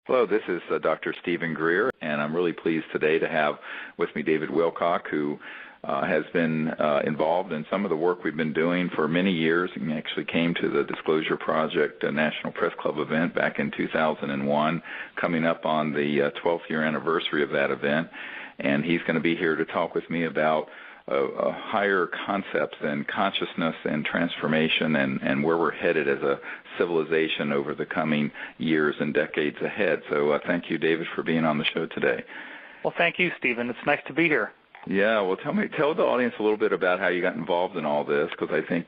Hello, this is Dr. Stephen Greer, and I'm really pleased today to have with me David Wilcock, who has been involved in some of the work we've been doing for many years. He actually came to the Disclosure Project National Press Club event back in 2001, coming up on the 12th year anniversary of that event, and he's going to be here to talk with me about higher concepts and consciousness and transformation and where we're headed as a civilization over the coming years and decades ahead. So thank you, David, for being on the show today. Well, thank you, Stephen. It's nice to be here. Yeah, well, tell the audience a little bit about how you got involved in all this, because I think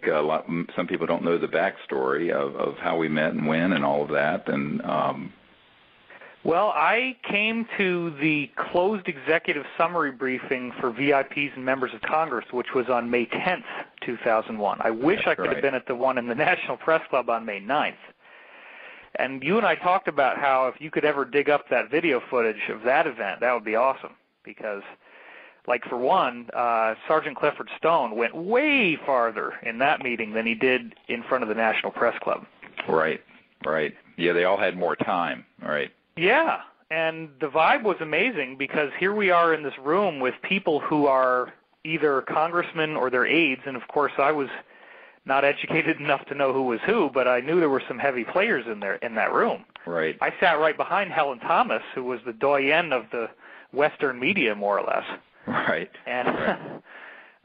some people don't know the backstory of how we met and when and all of that. And well, I came to the closed executive summary briefing for VIPs and members of Congress, which was on May 10th, 2001. I wish I could have been at the one in the National Press Club on May 9th. And you and I talked about how if you could ever dig up that video footage of that event, that would be awesome. Because, like, for one, Sergeant Clifford Stone went way farther in that meeting than he did in front of the National Press Club. Right, right. Yeah, they all had more time, right. Yeah, and the vibe was amazing because here we are in this room with people who are either congressmen or their aides, and of course I was not educated enough to know who was who, but I knew there were some heavy players in that room. Right. I sat right behind Helen Thomas, who was the doyenne of the Western media, more or less. Right. And right.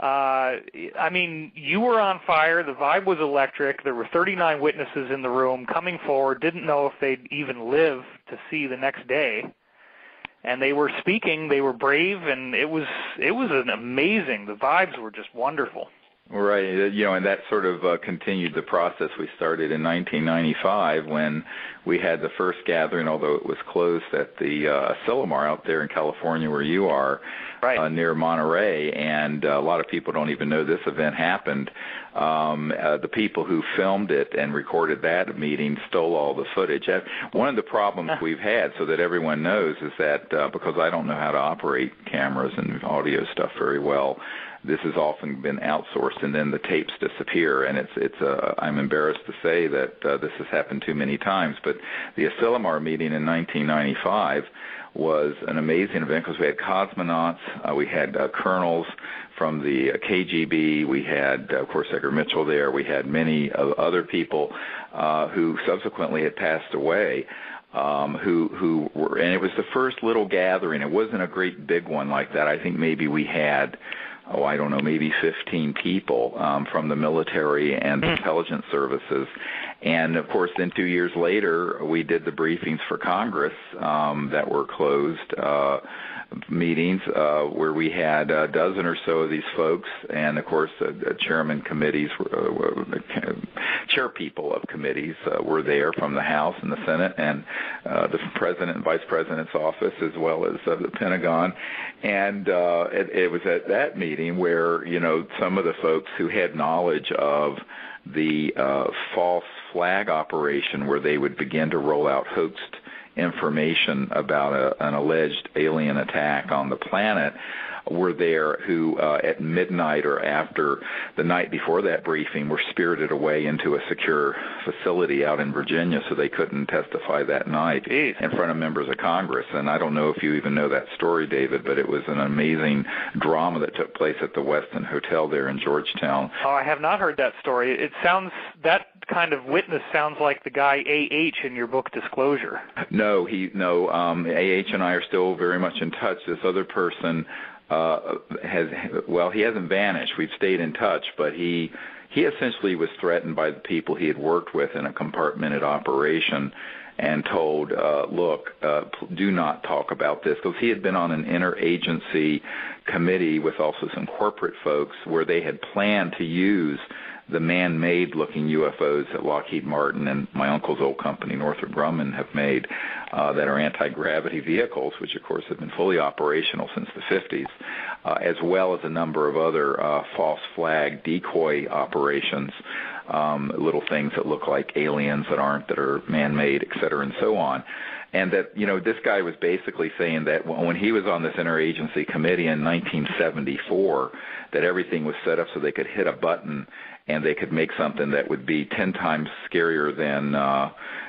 I mean, you were on fire. The vibe was electric. There were 39 witnesses in the room coming forward, didn't know if they'd even live to see the next day. And they were speaking. They were brave, and it was an amazing. The vibes were just wonderful. Right, and that sort of continued the process we started in 1995 when we had the first gathering, although it was closed at the Asilomar out there in California where you are, right. Near Monterey, and a lot of people don't even know this event happened. The people who filmed it and recorded that meeting stole all the footage. One of the problems we've had, so that everyone knows, is that because I don't know how to operate cameras and audio stuff very well, this has often been outsourced, and then the tapes disappear. And I'm embarrassed to say that this has happened too many times. But the Asilomar meeting in 1995 was an amazing event because we had cosmonauts, we had colonels from the KGB, we had, of course, Edgar Mitchell there, we had many other people who subsequently had passed away. Who were, and it was the first little gathering. It wasn't a great big one like that. I think maybe we had, I don't know, maybe 15 people from the military and intelligence services. And, of course, then 2 years later, we did the briefings for Congress that were closed meetings where we had a dozen or so of these folks, and of course chairman committees, chair people of committees were there from the House and the Senate and the President and Vice President's office, as well as the Pentagon. And it was at that meeting where, some of the folks who had knowledge of the false flag operation, where they would begin to roll out hoaxed information about an alleged alien attack on the planet, were there, who at midnight or after the night before that briefing were spirited away into a secure facility out in Virginia so they couldn't testify that night in front of members of Congress. And I don't know if you even know that story, David, but it was an amazing drama that took place at the Westin Hotel there in Georgetown. Oh, I have not heard that story. It sounds, that kind of witness sounds like the guy A.H. in your book Disclosure. No, A.H. and I are still very much in touch. This other person he hasn't vanished. We've stayed in touch, but he essentially was threatened by the people he had worked with in a compartmented operation and told, look, do not talk about this, because he had been on an interagency committee with also some corporate folks where they had planned to use the man-made looking UFOs that Lockheed Martin and my uncle's old company, Northrop Grumman, have made that are anti-gravity vehicles, which of course have been fully operational since the 50s, as well as a number of other false flag decoy operations, little things that look like aliens that aren't, that are man-made, et cetera, and so on. And that, this guy was basically saying that when he was on this interagency committee in 1974, that everything was set up so they could hit a button and they could make something that would be 10 times scarier than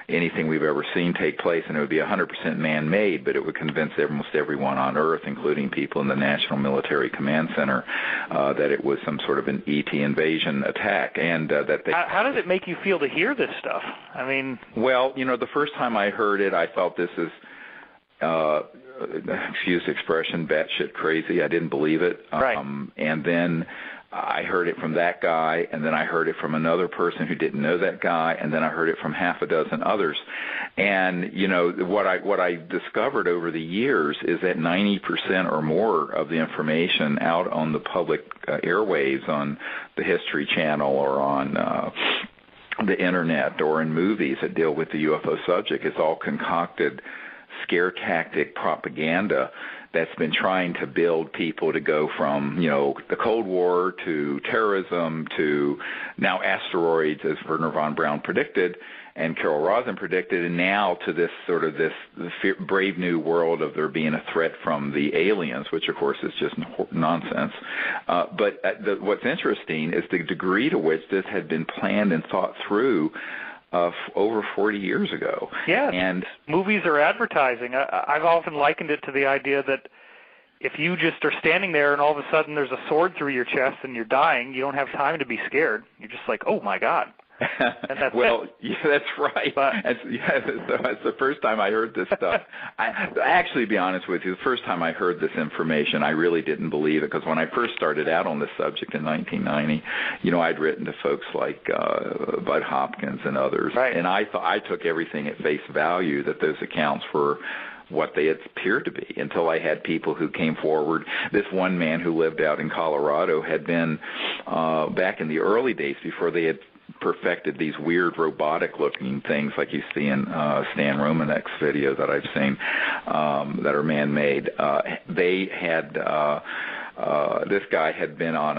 anything we've ever seen take place, and it would be 100% man-made, but it would convince almost everyone on Earth, including people in the National Military Command Center, that it was some sort of an ET invasion attack, and that they... How does it make you feel to hear this stuff? I mean... Well, you know, the first time I heard it, I felt this is... excuse the expression, batshit crazy. I didn't believe it. Right. And then I heard it from that guy, and then I heard it from another person who didn't know that guy, and then I heard it from half a dozen others. And, you know, what I discovered over the years is that 90% or more of the information out on the public airwaves, on the History Channel or on the Internet or in movies that deal with the UFO subject, is all concocted scare tactic propaganda that's been trying to build people to go from, you know, the Cold War to terrorism to now asteroids, as Wernher von Braun predicted and Carol Rosin predicted, and now to this sort of this brave new world of there being a threat from the aliens, which of course is just nonsense. But what's interesting is the degree to which this had been planned and thought through over 40 years ago. Yeah, and movies are advertising. I've often likened it to the idea that if you just are standing there and all of a sudden there's a sword through your chest and you're dying, you don't have time to be scared. You're just like, oh my God. And that's well, it. Yeah, that's right. So that's the first time I heard this stuff. I actually, to be honest with you, the first time I heard this information, I really didn't believe it, because when I first started out on this subject in 1990, you know, I'd written to folks like Bud Hopkins and others, right. And I took everything at face value that those accounts were what they appeared to be, until I had people who came forward. This one man who lived out in Colorado had been, back in the early days before they had perfected these weird robotic-looking things like you see in Stan Romanek's video that I've seen that are man-made. They had this guy had been on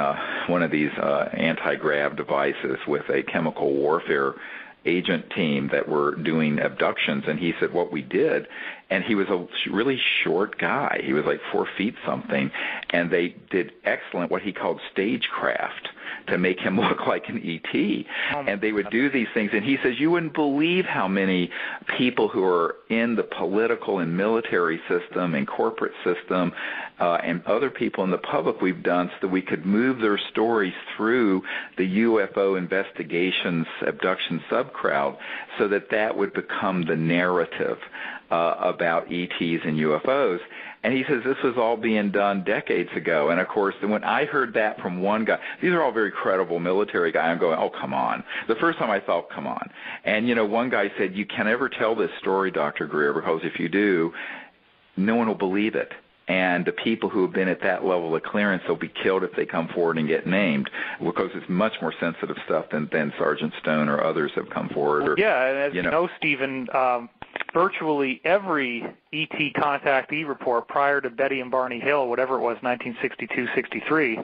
one of these anti-grav devices with a chemical warfare agent team that were doing abductions, and he said what we did, and he was a really short guy. He was like 4 feet something, and they did excellent what he called stagecraft to make him look like an ET. And they would do these things, and he says you wouldn't believe how many people who are in the political and military system and corporate system and other people in the public we've done so that we could move their stories through the UFO investigations abduction subcrowd so that that would become the narrative about ETs and UFOs. And he says this was all being done decades ago. And, of course, when I heard that from one guy, these are all very credible military guys, I'm going, oh, come on. The first time I thought, come on. And, you know, one guy said, you can never tell this story, Dr. Greer, because if you do, no one will believe it. And the people who have been at that level of clearance will be killed if they come forward and get named, because it's much more sensitive stuff than Sergeant Stone or others have come forward. Or, yeah, and as you know, Stephen, virtually every ET contactee report prior to Betty and Barney Hill, whatever it was, 1962-63,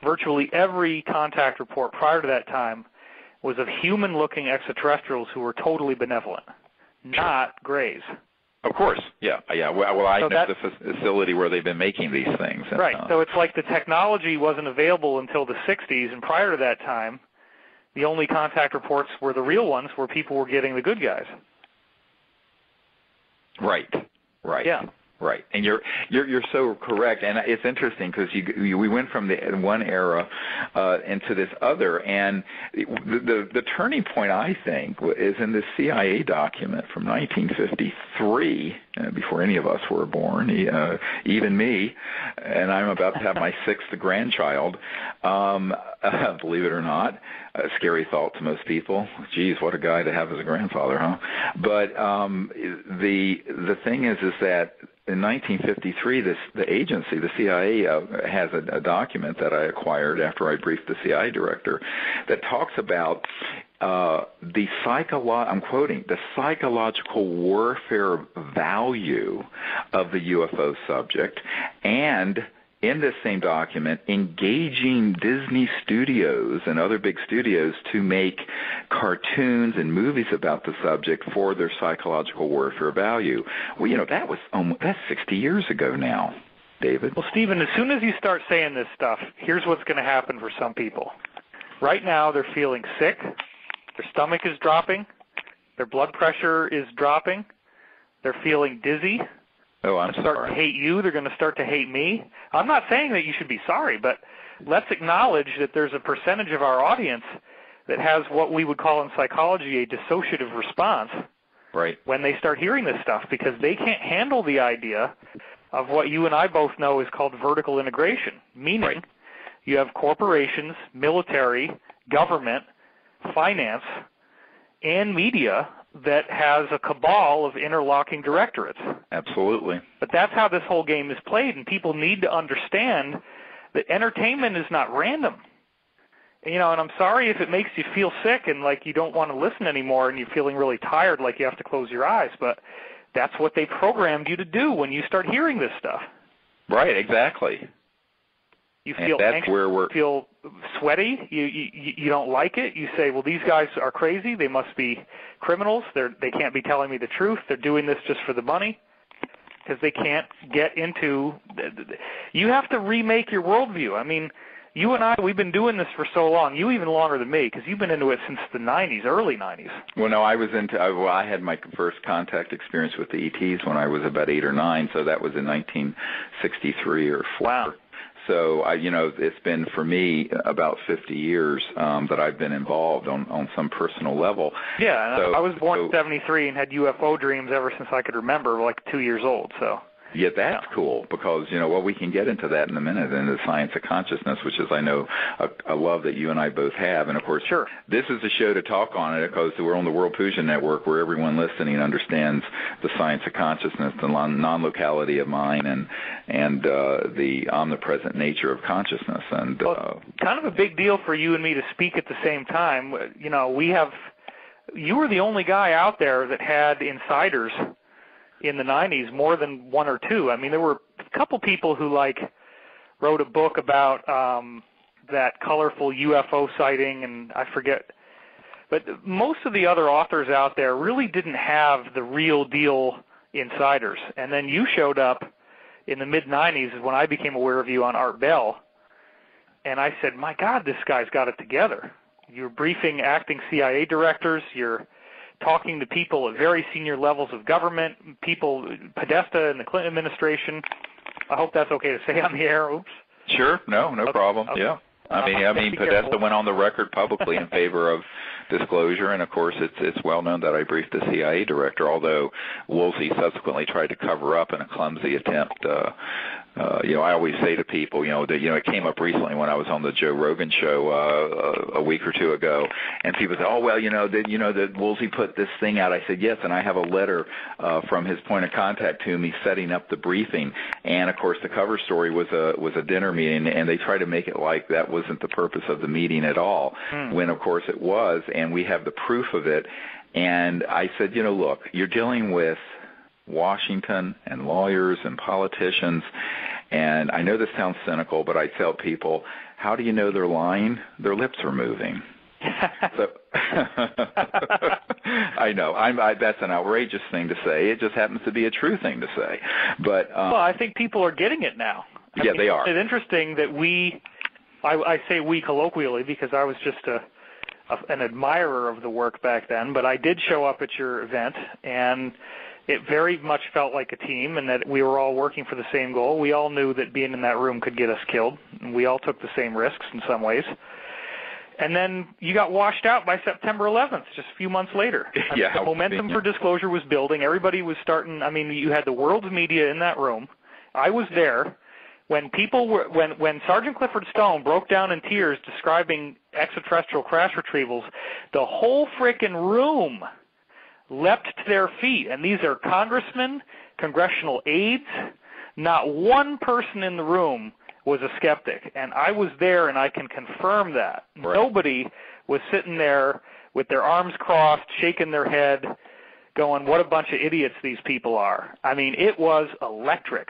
virtually every contact report prior to that time was of human-looking extraterrestrials who were totally benevolent, not Greys. Of course, yeah. Well, I know the facility where they've been making these things. And, right, so it's like the technology wasn't available until the 60s, and prior to that time, the only contact reports were the real ones where people were getting the good guys. Right. Yeah. Right, and you're so correct, and it's interesting because we went from the one era into this other, and the turning point, I think, is in this CIA document from 1953, before any of us were born, even me, and I'm about to have my 6th grandchild. Believe it or not, a scary thought to most people. Geez, what a guy to have as a grandfather, huh? But the thing is that in 1953, the agency, the CIA, has a document that I acquired after I briefed the CIA director that talks about I'm quoting, the psychological warfare value of the UFO subject, and in this same document, engaging Disney Studios and other big studios to make cartoons and movies about the subject for their psychological warfare value. Well, you know, that's 60 years ago now, David. Well, Stephen, as soon as you start saying this stuff, here's what's going to happen for some people. Right now they're feeling sick, their stomach is dropping, their blood pressure is dropping, they're feeling dizzy. Oh, I'm They're starting to hate you. They're going to start to hate me. I'm not saying that you should be sorry, but let's acknowledge that there's a percentage of our audience that has what we would call in psychology a dissociative response when they start hearing this stuff, because they can't handle the idea of what you and I both know is called vertical integration, meaning you have corporations, military, government, finance, and media that has a cabal of interlocking directorates. Absolutely. But that's how this whole game is played, and people need to understand that entertainment is not random. You know, and I'm sorry if it makes you feel sick and like you don't want to listen anymore and you're feeling really tired, like you have to close your eyes, but that's what they programmed you to do when you start hearing this stuff. Right, exactly. You feel anxious, you feel sweaty, you don't like it, you say, well, these guys are crazy, they must be criminals, they can't be telling me the truth, they're doing this just for the money, because they can't get into, you have to remake your worldview. I mean, you and I, we've been doing this for so long, you even longer than me, because you've been into it since the 90s, early 90s. Well, no, I had my first contact experience with the ETs when I was about 8 or 9, so that was in 1963 or 4. Wow. So, it's been for me about 50 years that I've been involved on some personal level. Yeah, I was born in 73 and had UFO dreams ever since I could remember, like 2 years old, so. Yeah, that's cool because, we can get into that in a minute, into the science of consciousness, which is, I know, a love that you and I both have. And, of course, this is a show to talk on it because we're on the World Pujan Network where everyone listening understands the science of consciousness, the non-locality of mind, and the omnipresent nature of consciousness. And kind of a big deal for you and me to speak at the same time. You were the only guy out there that had insiders in the 90s, more than one or two. I mean, there were a couple people who, wrote a book about that colorful UFO sighting, and I forget. But most of the other authors out there really didn't have the real deal insiders. And then you showed up in the mid-90s when I became aware of you on Art Bell, and I said, my God, this guy's got it together. You're briefing acting CIA directors, you're talking to people at very senior levels of government, people, Podesta and the Clinton administration. I hope that's okay to say on the air. Oops. Sure. No problem. Okay. Yeah. I mean, Podesta went on the record publicly in favor of disclosure, and of course, it's well known that I briefed the CIA director. Although Woolsey subsequently tried to cover up in a clumsy attempt. I always say to people, that it came up recently when I was on the Joe Rogan show a week or two ago, and people said, "Oh, well, that Woolsey put this thing out." I said, "Yes," and I have a letter from his point of contact to me setting up the briefing, and of course, the cover story was a dinner meeting, and they tried to make it like that wasn't the purpose of the meeting at all, when of course it was, and we have the proof of it. And I said, look, you're dealing with Washington and lawyers and politicians, and I know this sounds cynical, but I tell people, how do you know they're lying? Their lips are moving. So I know that's an outrageous thing to say. It just happens to be a true thing to say. But well, I think people are getting it now. I mean, they are. It's interesting that I say we colloquially because I was just an admirer of the work back then, but I did show up at your event, and it very much felt like a team and that we were all working for the same goal. We all knew that being in that room could get us killed, and we all took the same risks in some ways. And then you got washed out by September 11th, just a few months later. Yeah, the momentum for disclosure was building. Everybody was starting. I mean, you had the world's media in that room. I was there. When when Sergeant Clifford Stone broke down in tears describing extraterrestrial crash retrievals, the whole frickin' room leapt to their feet. And these are congressmen, congressional aides. Not one person in the room was a skeptic. And I was there, and I can confirm that. Right. Nobody was sitting there with their arms crossed, shaking their head, going, what a bunch of idiots these people are. I mean, it was electric.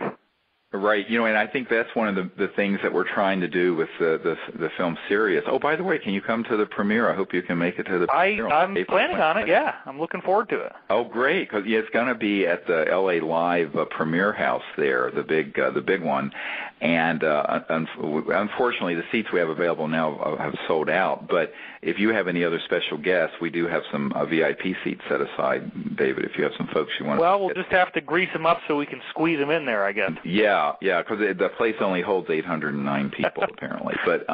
Right, and I think that's one of the things that we're trying to do with the film Sirius. Oh, by the way, can you come to the premiere? I hope you can make it to the premiere. I'm planning on it, yeah. I'm looking forward to it. Oh, great, because it's going to be at the LA Live premiere house there, the big one. And unfortunately, the seats we have available now have sold out. But if you have any other special guests, we do have some VIP seats set aside, David, if you have some folks you want to... Well, we'll just have to grease them up so we can squeeze them in there, I guess. Yeah, because the place only holds 809 people, apparently. But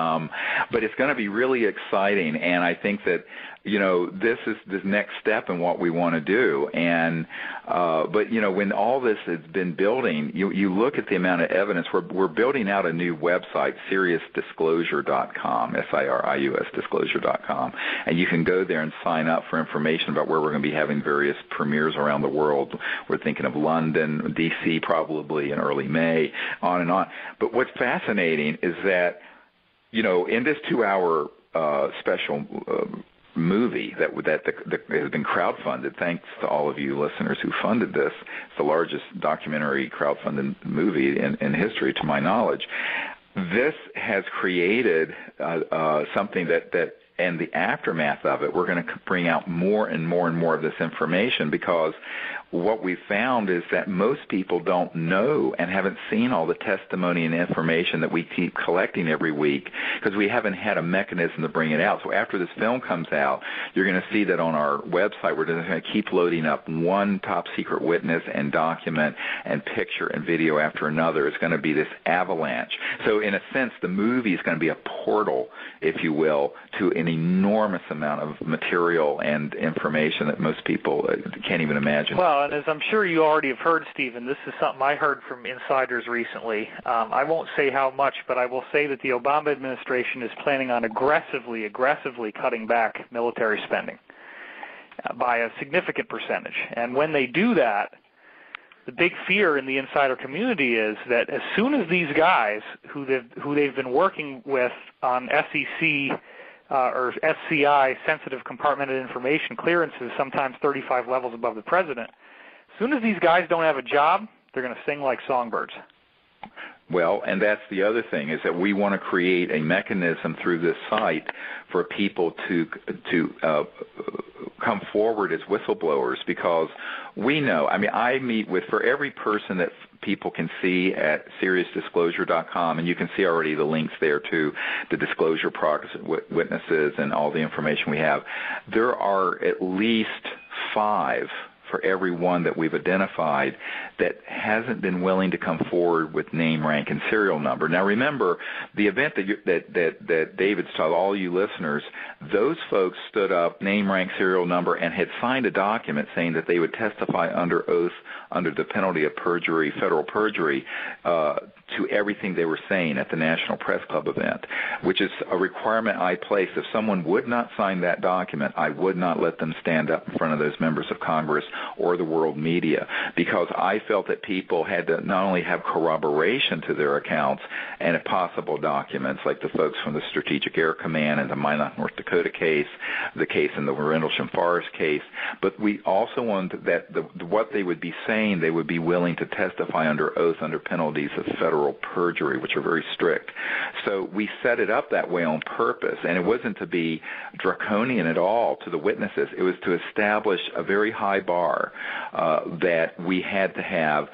it's going to be really exciting, and I think that, this is the next step in what we want to do. And but when all this has been building, you look at the amount of evidence. We're building out a new website, SiriusDisclosure.com, SIRIUS Disclosure.com, and you can go there and sign up for information about where we're going to be having various premieres around the world. We're thinking of London, D.C. probably in early May, on and on. But what's fascinating is that, in this 2-hour special movie that has been crowdfunded, thanks to all of you listeners who funded this. It's the largest documentary crowdfunded movie in history, to my knowledge. This has created something that and the aftermath of it, we're going to bring out more and more and more of this information, because what we found is that most people don't know and haven't seen all the testimony and information that we keep collecting every week, because we haven't had a mechanism to bring it out. So after this film comes out, you're going to see that on our website we're going to keep loading up one top secret witness and document and picture and video after another. It's going to be this avalanche. So in a sense, the movie is going to be a portal, if you will, to an enormous amount of material and information that most people can't even imagine. Well, and as I'm sure you already have heard, Stephen, this is something I heard from insiders recently. I won't say how much, but I will say that the Obama administration is planning on aggressively cutting back military spending by a significant percentage. And when they do that, the big fear in the insider community is that as soon as these guys who they've been working with on SEC or SCI, sensitive compartmented information clearances, sometimes 35 levels above the president, as soon as these guys don't have a job, they're going to sing like songbirds. Well, and that's the other thing, is that we want to create a mechanism through this site for people to come forward as whistleblowers, because we know, I meet with, for every person that people can see at SiriusDisclosure.com, and you can see already the links there to the disclosure witnesses and all the information we have. There are at least 5 for every one that we've identified that hasn't been willing to come forward with name, rank, and serial number. Now, remember, the event that David's told all you listeners, those folks stood up, name, rank, serial number, and had signed a document saying that they would testify under oath under the penalty of perjury, federal perjury, to everything they were saying at the National Press Club event, which is a requirement I placed. If someone would not sign that document, I would not let them stand up in front of those members of Congress or the world media, because I felt that people had to not only have corroboration to their accounts and if possible documents, like the folks from the Strategic Air Command and the Minot, North Dakota case, the case in the Rendlesham Forest case, but we also wanted that what they would be saying, they would be willing to testify under oath under penalties of federal perjury, which are very strict. So we set it up that way on purpose, and it wasn't to be draconian at all to the witnesses. It was to establish a very high bar that we had to have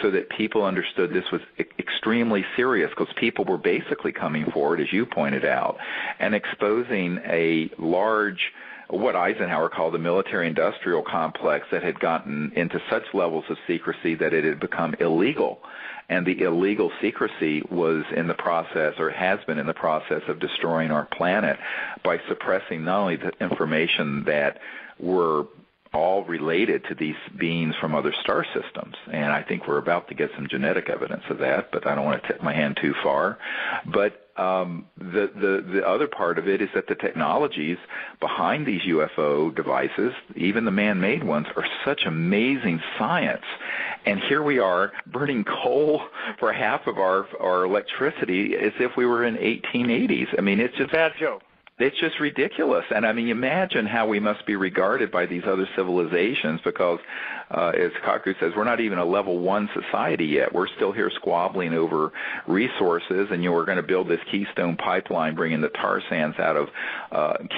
so that people understood this was extremely serious, because people were basically coming forward, as you pointed out, and exposing a large, what Eisenhower called the military-industrial complex that had gotten into such levels of secrecy that it had become illegal. And the illegal secrecy was in the process, or has been in the process, of destroying our planet by suppressing not only the information that were all related to these beings from other star systems. And I think we're about to get some genetic evidence of that, but I don't want to tip my hand too far. But the other part of it is that the technologies behind these UFO devices, even the man-made ones, are such amazing science. And here we are burning coal for half of our electricity as if we were in 1880s. I mean, it's just bad joke. It's just ridiculous. And I mean, imagine how we must be regarded by these other civilizations because, as Kaku says, we're not even a level 1 society yet. We're still here squabbling over resources, and we're going to build this Keystone pipeline bringing the tar sands out of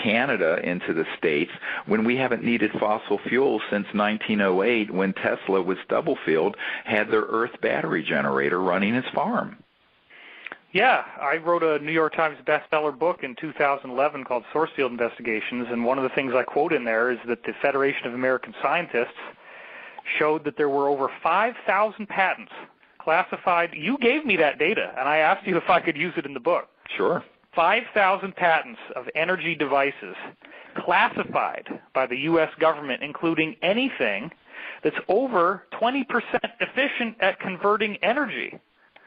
Canada into the States when we haven't needed fossil fuels since 1908 when Tesla with Stubblefield had their Earth battery generator running his farm. Yeah, I wrote a New York Times bestseller book in 2011 called Source Field Investigations, and one of the things I quote in there is that the Federation of American Scientists showed that there were over 5,000 patents classified. You gave me that data, and I asked you if I could use it in the book. Sure. 5,000 patents of energy devices classified by the U.S. government, including anything that's over 20% efficient at converting energy.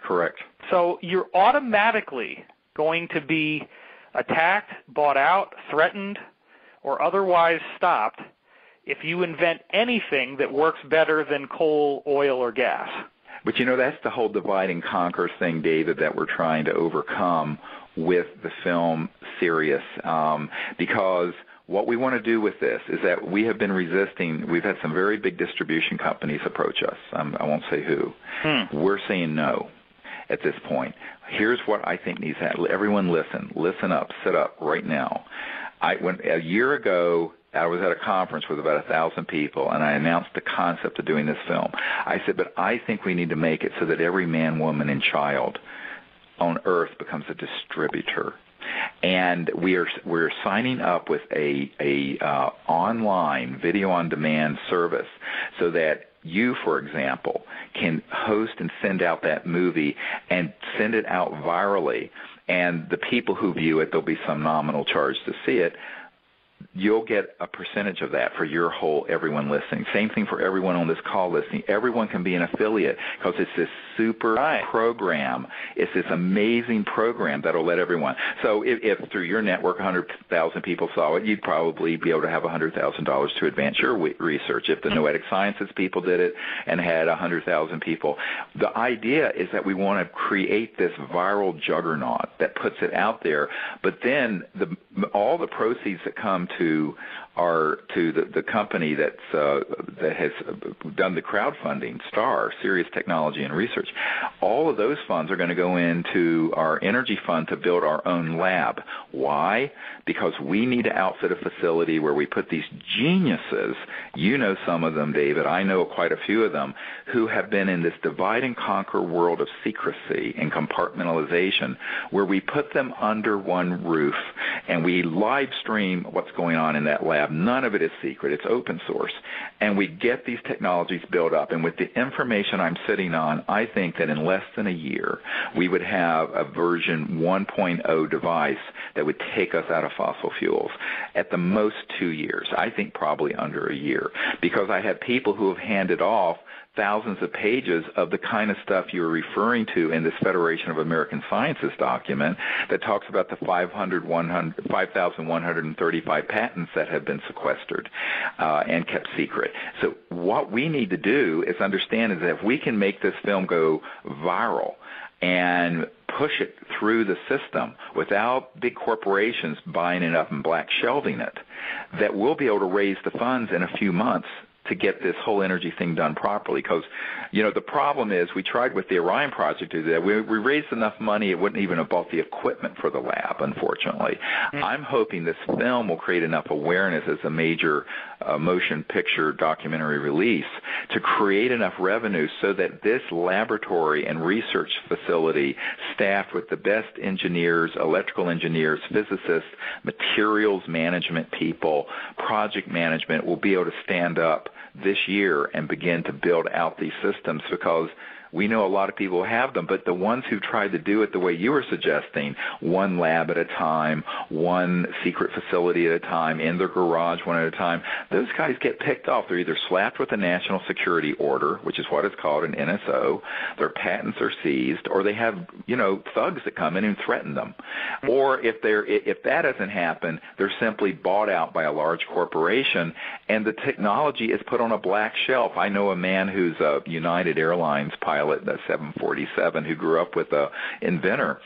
Correct. So you're automatically going to be attacked, bought out, threatened, or otherwise stopped if you invent anything that works better than coal, oil, or gas. But, that's the whole divide and conquer thing, David, that we're trying to overcome with the film Sirius, because what we want to do with this is that we have been resisting. We've had some very big distribution companies approach us. I won't say who. We're saying no at this point. Here's what I think needs to happen. Everyone listen up, sit up right now. A year ago, I was at a conference with about 1,000 people, and I announced the concept of doing this film. I said, but I think we need to make it so that every man, woman, and child on Earth becomes a distributor. And we're signing up with a online video-on-demand service so that you, for example, can host and send out that movie and send it out virally. And the people who view it, there'll be some nominal charge to see it. You'll get a percentage of that for your whole everyone listening. Same thing for everyone on this call listening. Everyone can be an affiliate because it's this super program. It's this amazing program that'll let everyone. So if through your network 100,000 people saw it, you'd probably be able to have $100,000 to advance your research. If the Noetic Sciences people did it and had 100,000 people, the idea is that we want to create this viral juggernaut that puts it out there. But then all the proceeds that come to the company that has done the crowdfunding, Sirius Technology and Research, all of those funds are going to go into our energy fund to build our own lab. Why? Because we need to outfit a facility where we put these geniuses, some of them, David, I know quite a few of them, who have been in this divide and conquer world of secrecy and compartmentalization, where we put them under one roof and we live stream what's going on in that lab. None of it is secret. It's open source. And we get these technologies built up. And with the information I'm sitting on, I think that in less than a year, we would have a version 1.0 device that would take us out of fossil fuels. At the most 2 years. I think probably under a year. Because I have people who have handed off thousands of pages of the kind of stuff you're referring to in this Federation of American Sciences document that talks about the 5,135 patents that have been sequestered and kept secret. So what we need to do is understand is that if we can make this film go viral and push it through the system without big corporations buying it up and black shelving it, that we'll be able to raise the funds in a few months to get this whole energy thing done properly. Because, the problem is we tried with the Orion project to do that. We raised enough money, it wouldn't even have bought the equipment for the lab, unfortunately. I'm hoping this film will create enough awareness as a major motion picture documentary release to create enough revenue so that this laboratory and research facility, staffed with the best engineers, electrical engineers, physicists, materials management people, project management, will be able to stand up this year and begin to build out these systems, because we know a lot of people have them, but the ones who tried to do it the way you were suggesting, one lab at a time, one secret facility at a time, in their garage one at a time, those guys get picked off. They're either slapped with a national security order, which is what it's called, an NSO, their patents are seized, or they have, thugs that come in and threaten them. Or if that doesn't happen, they're simply bought out by a large corporation, and the technology is put on a black shelf. I know a man who's a United Airlines pilot, the 747, who grew up with an inventor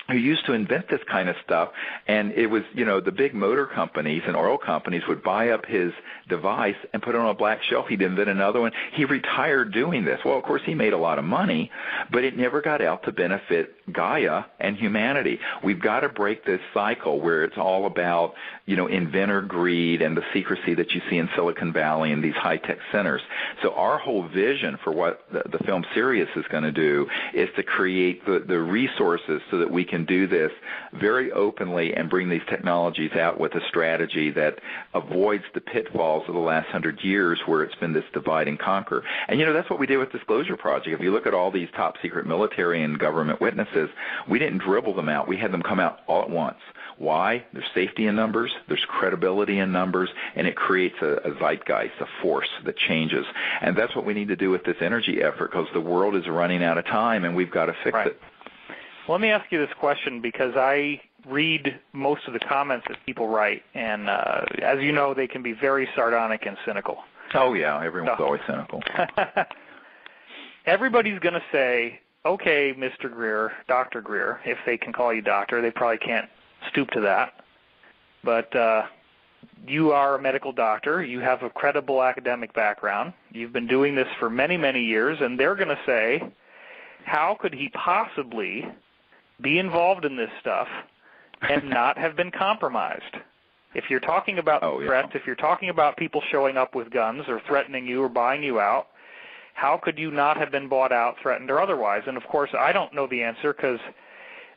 who used to invent this kind of stuff, and it was, the big motor companies and oil companies would buy up his device and put it on a black shelf. He'd invent another one. He retired doing this. Well, of course, he made a lot of money, but it never got out to benefit Gaia and humanity. We've got to break this cycle where it's all about, inventor greed and the secrecy that you see in Silicon Valley and these high-tech centers. So our whole vision for what the film Sirius is going to do is to create the resources so that we can do this very openly and bring these technologies out with a strategy that avoids the pitfalls of the last 100 years where it's been this divide and conquer. And, that's what we did with Disclosure Project. If you look at all these top secret military and government witnesses, we didn't dribble them out. We had them come out all at once. Why? There's safety in numbers, there's credibility in numbers, and it creates a zeitgeist, a force that changes. And that's what we need to do with this energy effort, because the world is running out of time and we've got to fix it. Well, let me ask you this question, because I read most of the comments that people write, and as you know, they can be very sardonic and cynical. Oh, yeah, everyone's always cynical. Everybody's going to say, okay, Mr. Greer, Dr. Greer, if they can call you doctor. They probably can't stoop to that. But you are a medical doctor. You have a credible academic background. You've been doing this for many, many years, and they're going to say, how could he possibly be involved in this stuff and not have been compromised? If you're talking about threats, if you're talking about people showing up with guns or threatening you or buying you out, how could you not have been bought out, threatened, or otherwise? And, of course, I don't know the answer because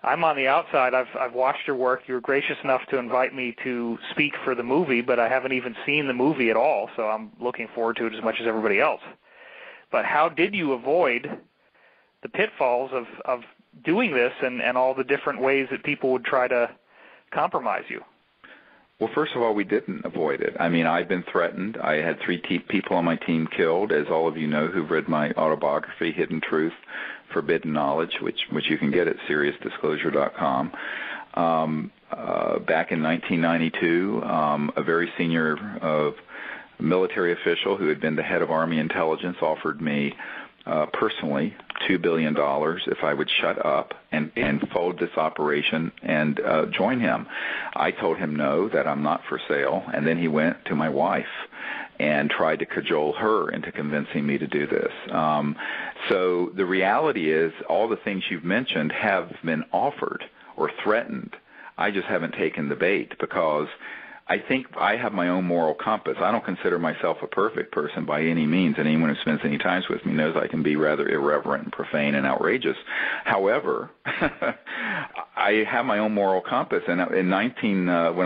I'm on the outside. I've watched your work. You were gracious enough to invite me to speak for the movie, but I haven't even seen the movie at all, so I'm looking forward to it as much as everybody else. But how did you avoid the pitfalls of doing this and all the different ways that people would try to compromise you? Well, first of all, we didn't avoid it. I mean, I've been threatened. I had 3 people on my team killed, as all of you know who've read my autobiography, Hidden Truth, Forbidden Knowledge, which you can get at SiriusDisclosure.com. Back in 1992, a very senior military official who had been the head of Army intelligence offered me personally $2 billion if I would shut up and fold this operation and join him. I told him no, that I'm not for sale, and then he went to my wife and tried to cajole her into convincing me to do this. So the reality is all the things you've mentioned have been offered or threatened. I just haven't taken the bait because I think I have my own moral compass. I don't consider myself a perfect person by any means, and anyone who spends any time with me knows I can be rather irreverent and profane and outrageous. However, I have my own moral compass, and when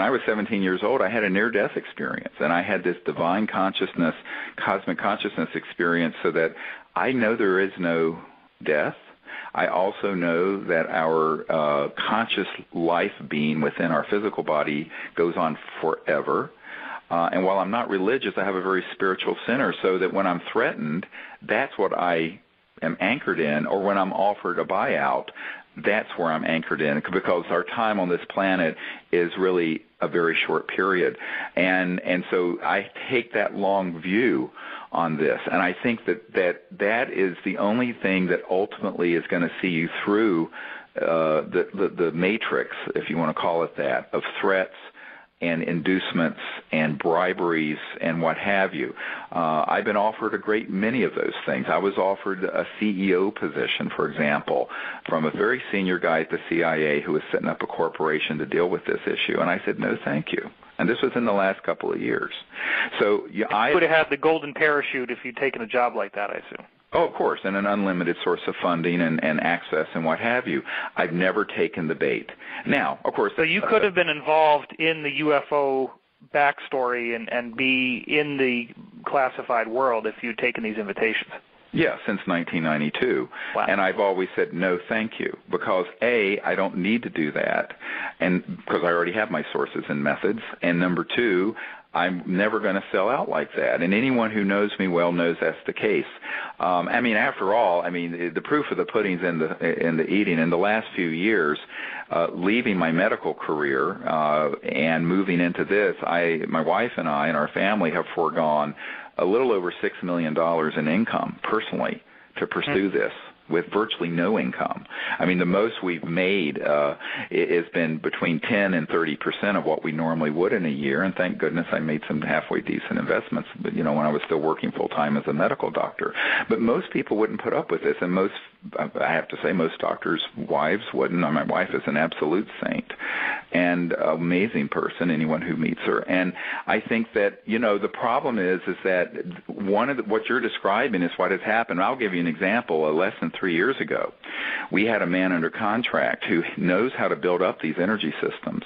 I was 17 years old, I had a near-death experience, and I had this divine consciousness, cosmic consciousness experience, so that I know there is no death. I also know that our conscious life being within our physical body goes on forever. And while I'm not religious, I have a very spiritual center, so that when I'm threatened, that's what I am anchored in, or when I'm offered a buyout, that's where I'm anchored in, because our time on this planet is really a very short period. And so I take that long view on this, and I think that is the only thing that ultimately is going to see you through the matrix, if you want to call it that, of threats and inducements and briberies and what have you. I've been offered a great many of those things. I was offered a CEO position, for example, from a very senior guy at the CIA who was setting up a corporation to deal with this issue, and I said, no, thank you. And this was in the last couple of years. So I would have had the golden parachute if you'd taken a job like that, I assume. Oh, of course, and an unlimited source of funding and access and what have you. I've never taken the bait. Now, of course... So you could have been involved in the UFO backstory and be in the classified world if you'd taken these invitations. Yeah, since 1992. Wow. And I've always said, no, thank you, because, A, I don't need to do that, and because I already have my sources and methods, and number 2, I'm never going to sell out like that. And anyone who knows me well knows that's the case. After all, the proof of the pudding's in the eating. In the last few years, leaving my medical career and moving into this, my wife and I and our family have foregone a little over $6 million in income personally to pursue this. with virtually no income. I mean, the most we've made has been between 10 and 30% of what we normally would in a year, and thank goodness I made some halfway decent investments, but, when I was still working full-time as a medical doctor. But most people wouldn't put up with this, and I have to say, most doctors' wives wouldn't. My wife is an absolute saint and amazing person, anyone who meets her. And I think that, the problem is that what you're describing is what has happened. I'll give you an example. Less than 3 years ago, we had a man under contract who knows how to build up these energy systems,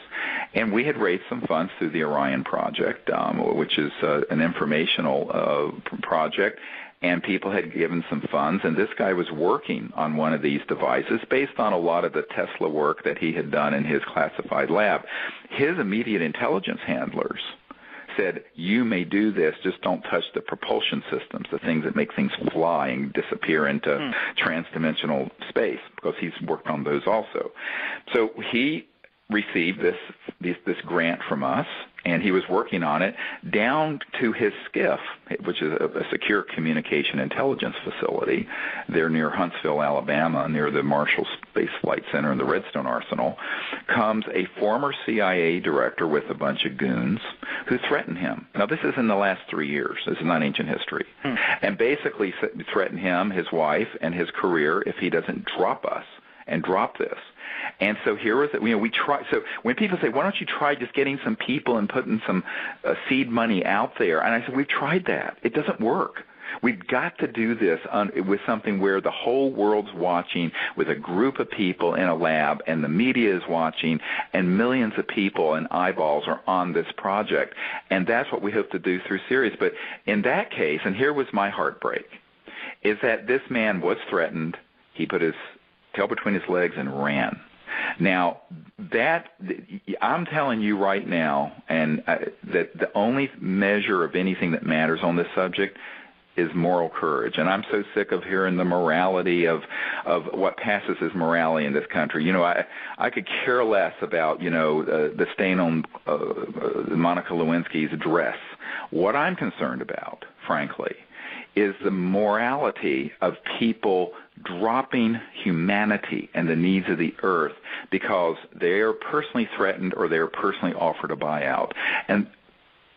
and we had raised some funds through the Orion Project, which is an informational project, and people had given some funds, and this guy was working on one of these devices based on a lot of the Tesla work that he had done in his classified lab. His immediate intelligence handlers said, you may do this, just don't touch the propulsion systems, the things that make things fly and disappear into transdimensional space, because he's worked on those also. So he received this grant from us, and he was working on it down to his skiff, which is a secure communication intelligence facility there near Huntsville, Alabama, near the Marshall Space Flight Center and the Redstone Arsenal, comes a former CIA director with a bunch of goons who threatened him. Now, this is in the last 3 years. This is not ancient history. And basically threatened him, his wife, and his career if he doesn't drop us and drop this. And so here was it. We try. So when people say, "Why don't you try just getting some people and putting some seed money out there?" and I said, "We've tried that. It doesn't work. We've got to do this with something where the whole world's watching, with a group of people in a lab, and the media is watching, and millions of people and eyeballs are on this project, and that's what we hope to do through Sirius." But in that case, and here was my heartbreak, is that this man was threatened. He put his tail between his legs and ran. Now, I'm telling you right now, and that the only measure of anything that matters on this subject is moral courage. And I'm so sick of hearing the morality of what passes as morality in this country. I could care less about, the stain on Monica Lewinsky's dress. What I'm concerned about, frankly, is the morality of people dropping humanity and the needs of the earth because they are personally threatened or they are personally offered a buyout. And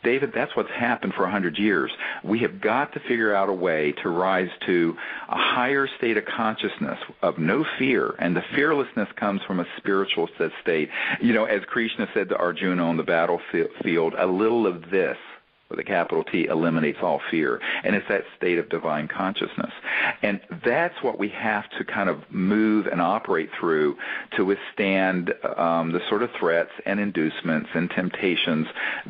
David, that's what's happened for 100 years. We have got to figure out a way to rise to a higher state of consciousness of no fear, and the fearlessness comes from a spiritual state. As Krishna said to Arjuna on the battlefield, a little of this, with a capital T, eliminates all fear. And it's that state of divine consciousness. And that's what we have to kind of move and operate through to withstand the sort of threats and inducements and temptations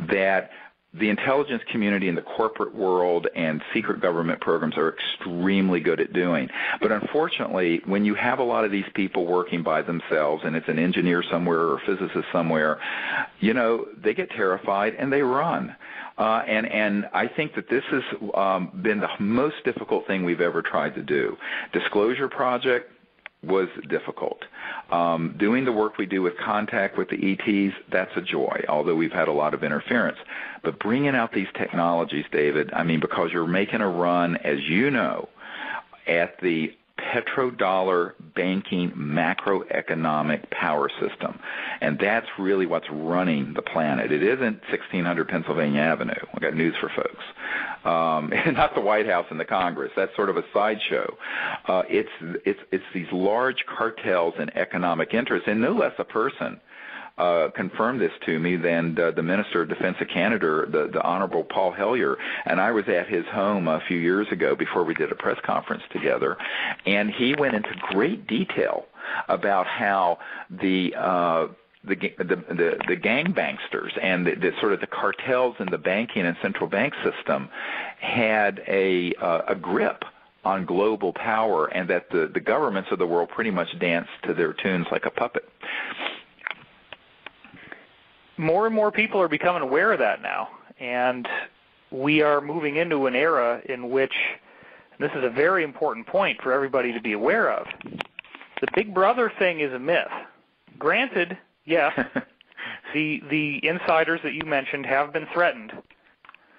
that the intelligence community and the corporate world and secret government programs are extremely good at doing. But unfortunately, when you have a lot of these people working by themselves, and it's an engineer somewhere or a physicist somewhere, they get terrified and they run. And I think that this has been the most difficult thing we've ever tried to do. Disclosure Project was difficult. Doing the work we do with contact with the ETs, that's a joy, although we've had a lot of interference. But bringing out these technologies, David, because you're making a run, as you know, at the petrodollar banking macroeconomic power system. And that's really what's running the planet. It isn't 1600 Pennsylvania Avenue. I've got news for folks. Not the White House and the Congress. That's sort of a sideshow. It's these large cartels and economic interests, and no less a person confirmed this to me than the Minister of Defense of Canada, the Honorable Paul Hellyer, and I was at his home a few years ago before we did a press conference together, and he went into great detail about how the gangbanksters and the sort of the cartels in the banking and central bank system had a grip on global power, and that the governments of the world pretty much danced to their tunes like a puppet. More and more people are becoming aware of that now, and we are moving into an era in which, and this is a very important point for everybody to be aware of, the Big Brother thing is a myth. Granted, yes, the insiders that you mentioned have been threatened,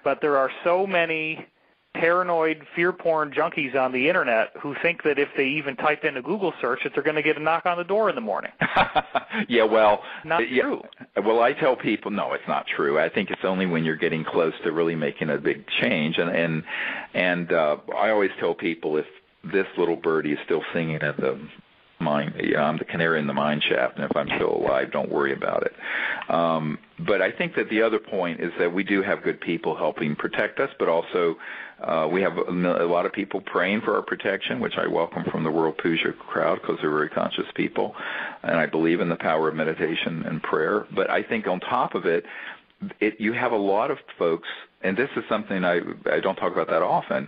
but there are so many paranoid, fear-porn junkies on the Internet who think that if they even type in a Google search that they're going to get a knock on the door in the morning. Yeah, well, not true. Well, I tell people, no, it's not true. I think it's only when you're getting close to really making a big change. And I always tell people, if this little birdie is still singing at the mine, I'm the canary in the mine shaft, and if I'm still alive, don't worry about it. But I think that the other point is that we do have good people helping protect us, but also we have a lot of people praying for our protection, which I welcome from the World Puja crowd because they're very conscious people, and I believe in the power of meditation and prayer. But I think on top of it, you have a lot of folks, and this is something I don't talk about that often,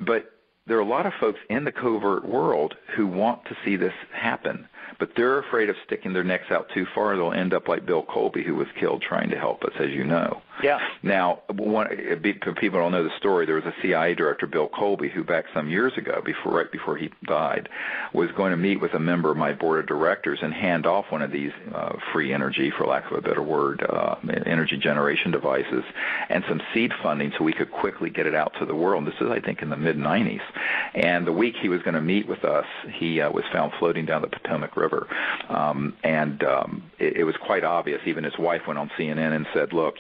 but there are a lot of folks in the covert world who want to see this happen, but they're afraid of sticking their necks out too far. They'll end up like Bill Colby, who was killed trying to help us, as you know. Yeah. Now, people don't know the story. There was a CIA director, Bill Colby, who back some years ago, right before he died, was going to meet with a member of my board of directors and hand off one of these free energy, for lack of a better word, energy generation devices and some seed funding so we could quickly get it out to the world. And this is, I think, in the mid-'90s. And the week he was going to meet with us, he was found floating down the Potomac River. It was quite obvious. Even his wife went on CNN and said, look,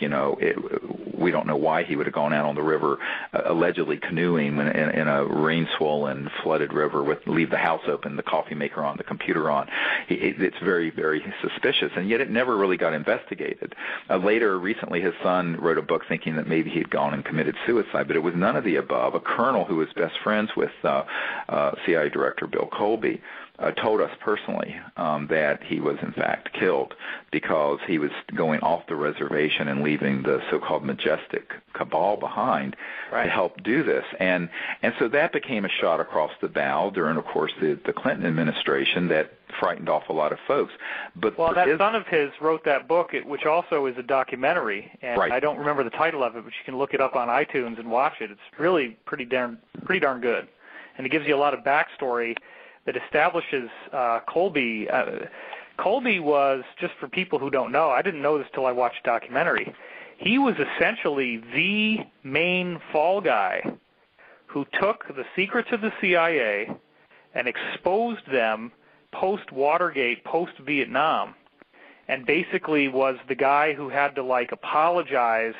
we don't know why he would have gone out on the river allegedly canoeing in a rain-swollen, flooded river leave the house open, the coffee maker on, the computer on. It's very, very suspicious, and yet it never really got investigated. Recently, his son wrote a book thinking that maybe he'd gone and committed suicide, but it was none of the above. A colonel who was best friends with CIA Director Bill Colby told us personally that he was in fact killed because he was going off the reservation and leaving the so-called majestic cabal behind to help do this. And so that became a shot across the bow during, of course, the Clinton administration that frightened off a lot of folks. But that son of his wrote that book, which also is a documentary, and I don't remember the title of it, but you can look it up on iTunes and watch it. It's really pretty darn good, and it gives you a lot of backstory that establishes Colby. Colby was, just for people who don't know, I didn't know this till I watched the documentary, he was essentially the main fall guy who took the secrets of the CIA and exposed them post-Watergate, post-Vietnam, and basically was the guy who had to, apologize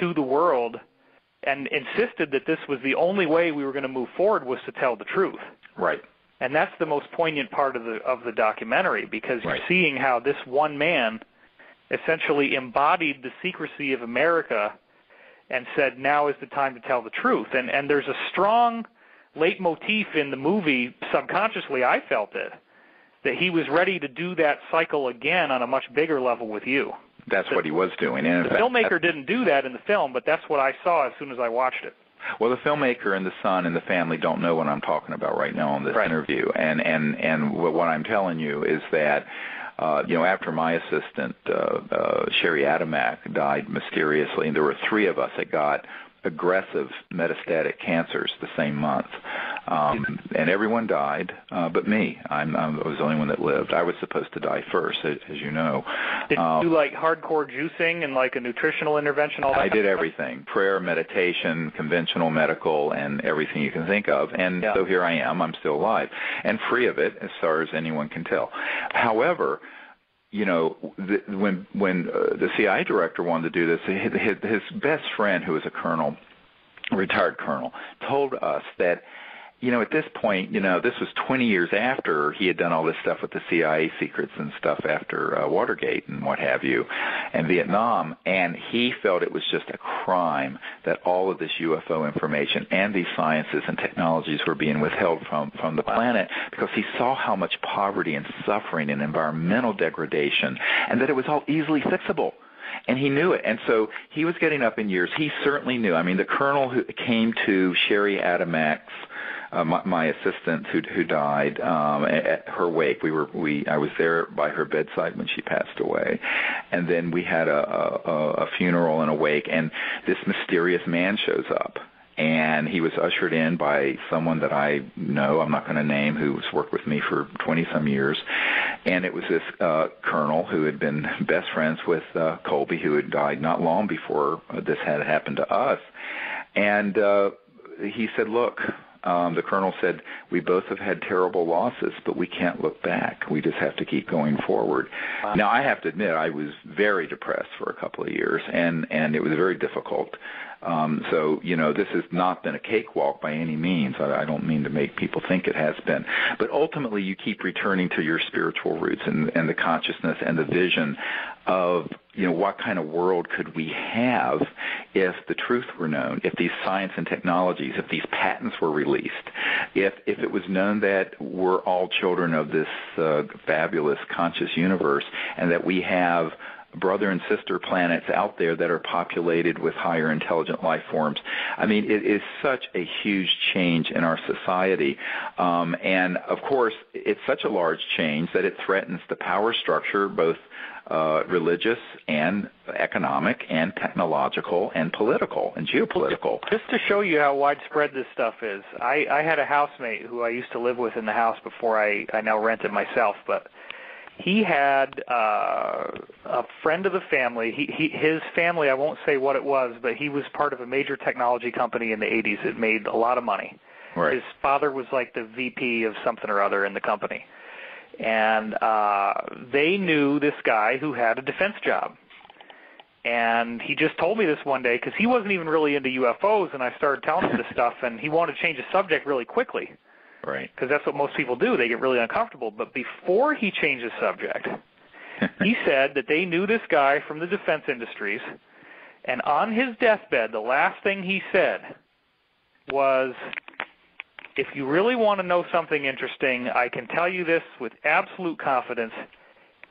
to the world and insisted that this was the only way we were going to move forward was to tell the truth. Right. And that's the most poignant part of the documentary, because you're seeing how this one man essentially embodied the secrecy of America and said, now is the time to tell the truth. And there's a strong leitmotif in the movie, subconsciously I felt it, that he was ready to do that cycle again on a much bigger level with you. That's what he was doing. And the filmmaker didn't do that in the film, but that's what I saw as soon as I watched it. Well, the filmmaker and the son and the family don't know what I'm talking about right now on this interview. And what I'm telling you is that, after my assistant, Sherry Adamak, died mysteriously, and there were 3 of us that got aggressive metastatic cancers the same month. And everyone died but me. I was the only one that lived. I was supposed to die first, as you know. Did you do hardcore juicing and a nutritional intervention? All that I did everything: prayer, meditation, conventional medical, and everything you can think of. And so here I am. I'm still alive and free of it, as far as anyone can tell. However, when the CIA director wanted to do this, his best friend, who was a retired colonel, told us that, at this point, this was 20 years after he had done all this stuff with the CIA secrets and stuff after Watergate and what have you, and Vietnam, and he felt it was just a crime that all of this UFO information and these sciences and technologies were being withheld from the planet, because he saw how much poverty and suffering and environmental degradation, and that it was all easily fixable. And he knew it. And so he was getting up in years. He certainly knew. I mean, the colonel who came to Sherry Adamak's, my assistant who died, at her wake. I was there by her bedside when she passed away, and then we had a funeral and a wake, and this mysterious man shows up. And he was ushered in by someone that I know, I'm not going to name, who's worked with me for 20-some years. And it was this colonel who had been best friends with Colby, who had died not long before this had happened to us. And he said, look, the colonel said, we both have had terrible losses, but we can't look back. We just have to keep going forward. Wow. Now, I have to admit, I was very depressed for a couple of years, and it was very difficult. So, this has not been a cakewalk by any means. I don't mean to make people think it has been. But ultimately, you keep returning to your spiritual roots and the consciousness and the vision of, what kind of world could we have if the truth were known, if these science and technologies, if these patents were released, if it was known that we're all children of this fabulous conscious universe and that we have brother and sister planets out there that are populated with higher intelligent life forms. I mean, it is such a huge change in our society. And, of course, it's such a large change that it threatens the power structure, both religious and economic and technological and political and geopolitical. Just to show you how widespread this stuff is, I had a housemate who I used to live with in the house before I now rent it myself, but he had a friend of the family. His family, I won't say what it was, but he was part of a major technology company in the 80s. It made a lot of money. Right. His father was like the VP of something or other in the company. And they knew this guy who had a defense job. And he just told me this one day because he wasn't even really into UFOs, and I started telling him this stuff, and he wanted to change the subject really quickly. Right. Because that's what most people do. They get really uncomfortable. But before he changed the subject, he said that they knew this guy from the defense industries, and on his deathbed, the last thing he said was, if you really want to know something interesting, I can tell you this with absolute confidence.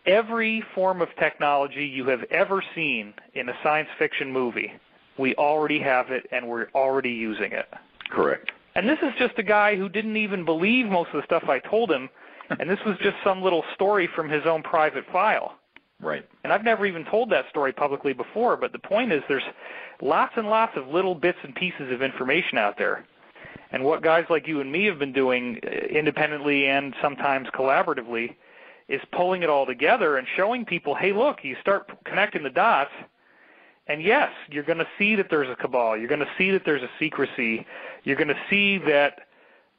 Every form of technology you have ever seen in a science fiction movie, we already have it, and we're already using it. Correct. And this is just a guy who didn't even believe most of the stuff I told him, and this was just some little story from his own private file. Right. And I've never even told that story publicly before, but the point is there's lots and lots of little bits and pieces of information out there. And what guys like you and me have been doing independently and sometimes collaboratively is pulling it all together and showing people, hey, look, you start connecting the dots, and yes, you're going to see that there's a cabal. You're going to see that there's a secrecy. You're going to see that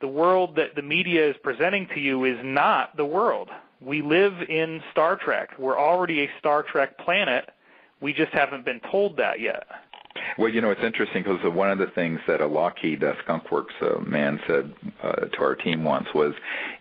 the world that the media is presenting to you is not the world. We live in Star Trek. We're already a Star Trek planet. We just haven't been told that yet. Well, it's interesting because one of the things that a Lockheed Skunk Works man said to our team once was,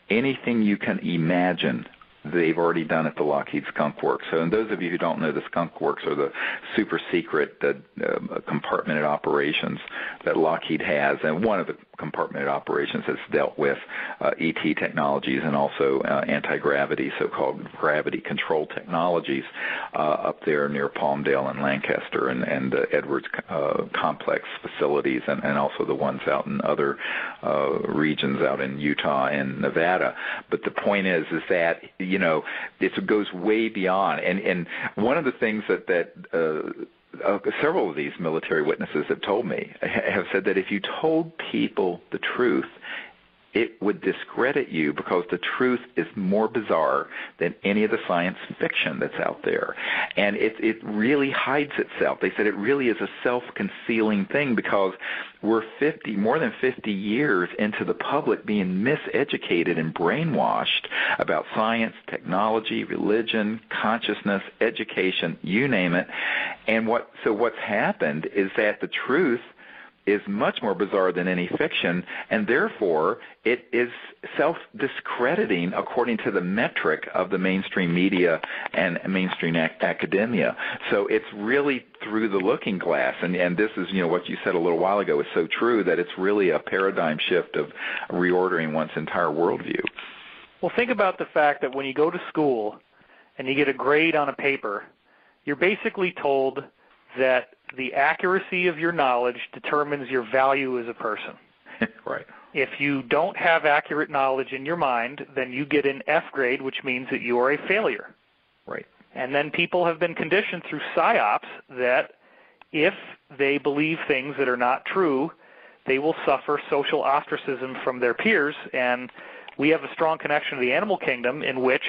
anything you can imagine, they've already done at the Lockheed Skunk Works. So, and those of you who don't know, the Skunk Works are the super secret compartmented operations that Lockheed has, and one of the compartmented operations has dealt with ET technologies and also anti-gravity, so-called gravity control technologies up there near Palmdale and Lancaster and Edwards complex facilities, and also the ones out in other regions out in Utah and Nevada. But the point is that it goes way beyond. And one of the things that several of these military witnesses have told me have said that if you told people the truth, it would discredit you because the truth is more bizarre than any of the science fiction that's out there. And it really hides itself. They said it really is a self-concealing thing because we're more than 50 years into the public being miseducated and brainwashed about science, technology, religion, consciousness, education, you name it. And what's happened is that the truth is much more bizarre than any fiction, and therefore it is self-discrediting according to the metric of the mainstream media and mainstream academia. So it's really through the looking glass, and this is, what you said a little while ago is so true, that it's really a paradigm shift of reordering one's entire worldview. Well, think about the fact that when you go to school and you get a grade on a paper, you're basically told that the accuracy of your knowledge determines your value as a person. Right. If you don't have accurate knowledge in your mind, then you get an F grade, which means that you are a failure. Right. And then people have been conditioned through psyops that if they believe things that are not true, they will suffer social ostracism from their peers. And we have a strong connection to the animal kingdom in which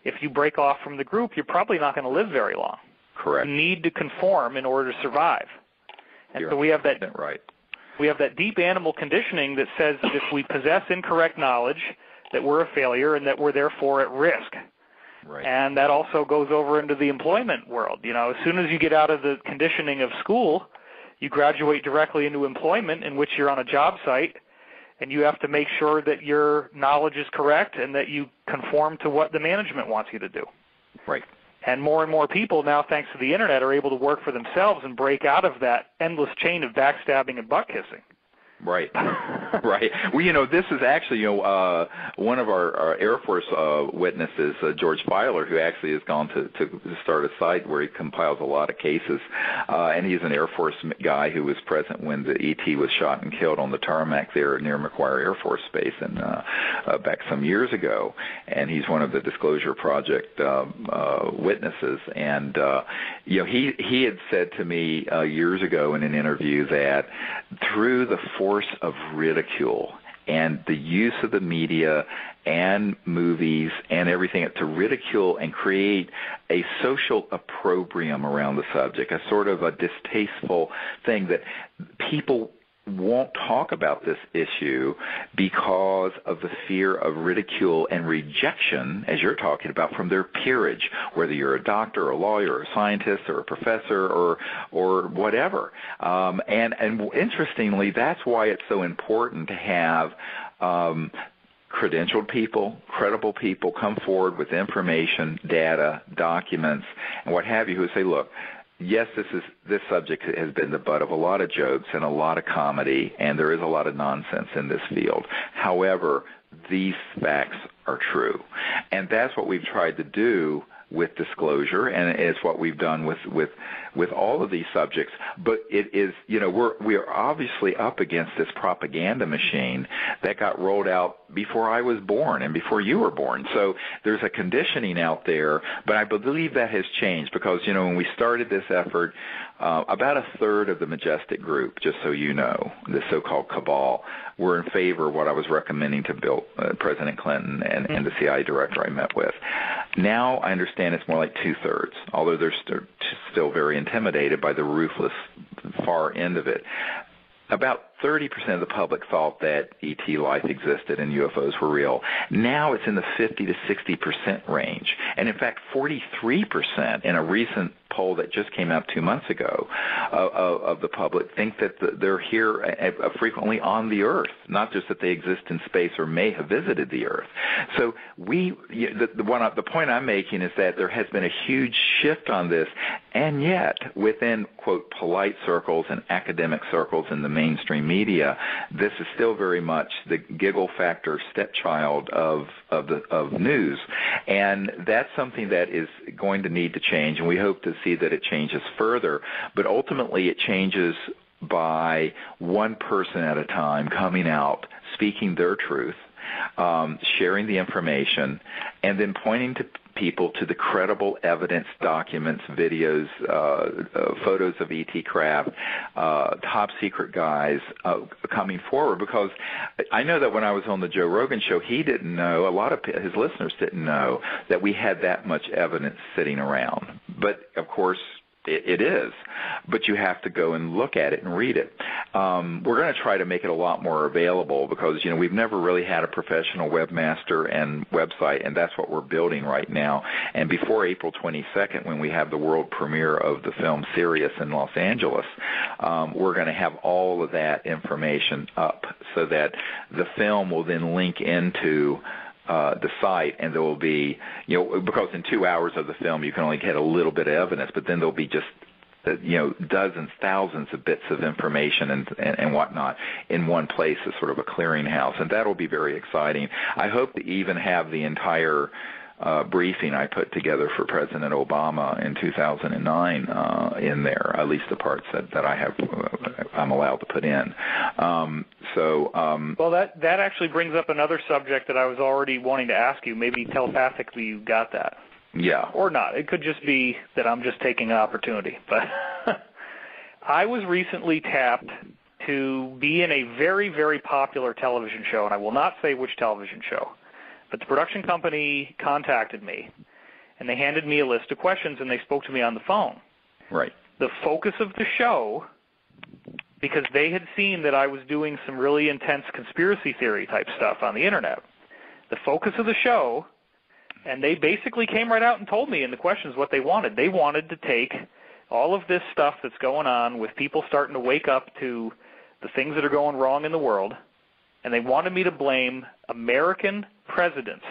if you break off from the group, you're probably not going to live very long. Correct. You need to conform in order to survive. And You're so we have that. Right. We have that deep animal conditioning that says that if we possess incorrect knowledge, that we're a failure and that we're therefore at risk. Right. And that also goes over into the employment world. You know, as soon as you get out of the conditioning of school, you graduate directly into employment in which you're on a job site, and you have to make sure that your knowledge is correct and that you conform to what the management wants you to do. Right. And more people now, thanks to the Internet, are able to work for themselves and break out of that endless chain of backstabbing and butt-kissing. Right, right. Well, you know, this is actually, you know, one of our Air Force witnesses, George Filer, who actually has gone to start a site where he compiles a lot of cases, and he's an Air Force guy who was present when the ET was shot and killed on the tarmac there near McGuire Air Force Base, and back some years ago. And he's one of the Disclosure Project witnesses. And you know, he had said to me years ago in an interview that through the force of ridicule and the use of the media and movies and everything to ridicule and create a social opprobrium around the subject, a sort of a distasteful thing that people won't talk about this issue because of the fear of ridicule and rejection, as you're talking about, from their peerage, whether you're a doctor or a lawyer or a scientist or a professor or whatever. And interestingly, that's why it's so important to have credentialed people, credible people come forward with information, data, documents, and what have you, who say, look, yes, this subject has been the butt of a lot of jokes and a lot of comedy, and there is a lot of nonsense in this field. However, these facts are true. And that's what we've tried to do with Disclosure, and it's what we've done with all of these subjects. But it is, you know, we are obviously up against this propaganda machine that got rolled out before I was born and before you were born. So there's a conditioning out there, but I believe that has changed because, you know, when we started this effort, about a third of the Majestic group, just so you know, the so-called cabal, were in favor of what I was recommending to President Clinton and the CIA director I met with. Now I understand it's more like two-thirds, although they're still very intimidated by the ruthless far end of it. About 30% of the public thought that ET life existed and UFOs were real. Now it's in the 50 to 60% range. And in fact, 43% in a recent poll that just came out 2 months ago of the public think that they're here frequently on the Earth, not just that they exist in space or may have visited the Earth. So the point I'm making is that there has been a huge shift on this, and yet within, quote, polite circles and academic circles in the mainstream media, this is still very much the giggle factor stepchild of news, and that's something that is going to need to change, and we hope to see that it changes further, but ultimately it changes by one person at a time coming out, speaking their truth, sharing the information, and then pointing to people to the credible evidence, documents, videos, photos of ET craft, top secret guys coming forward. Because I know that when I was on the Joe Rogan show, he didn't know, a lot of his listeners didn't know that we had that much evidence sitting around. But, of course, it is, but you have to go and look at it and read it. We're going to try to make it a lot more available because, you know, we've never really had a professional webmaster and website, and that's what we're building right now. And before April 22nd, when we have the world premiere of the film Sirius in Los Angeles, we're going to have all of that information up so that the film will then link into the site, and there will be, you know, because in 2 hours of the film you can only get a little bit of evidence, but then there'll be just, you know, dozens, thousands of bits of information and whatnot in one place as sort of a clearinghouse, and that'll be very exciting. I hope to even have the entire briefing I put together for President Obama in 2009 in there, at least the parts that I'm allowed to put in. Well, that actually brings up another subject that I was already wanting to ask you. Maybe telepathically you got that. Yeah. Or not. It could just be that I'm just taking an opportunity. But I was recently tapped to be in a very, very popular television show, and I will not say which television show. But the production company contacted me, and they handed me a list of questions, and they spoke to me on the phone. Right. The focus of the show because they had seen that I was doing some really intense conspiracy theory type stuff on the Internet. The focus of the show, and they basically came right out and told me in the questions what they wanted. They wanted to take all of this stuff that's going on with people starting to wake up to the things that are going wrong in the world, and they wanted me to blame American presidents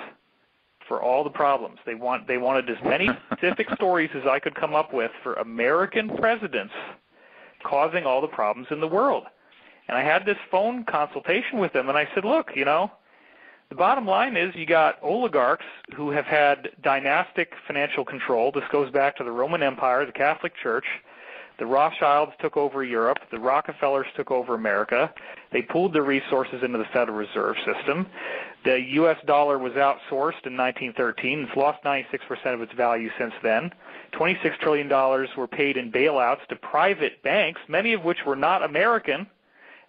for all the problems. They wanted as many specific stories as I could come up with for American presidents causing all the problems in the world. And I had this phone consultation with them, and I said, look, the bottom line is you got oligarchs who have had dynastic financial control. This goes back to the Roman Empire, the Catholic Church. The Rothschilds took over Europe. The Rockefellers took over America. They pooled their resources into the Federal Reserve System. The U.S. dollar was outsourced in 1913. It's lost 96% of its value since then. $26 trillion were paid in bailouts to private banks, many of which were not American,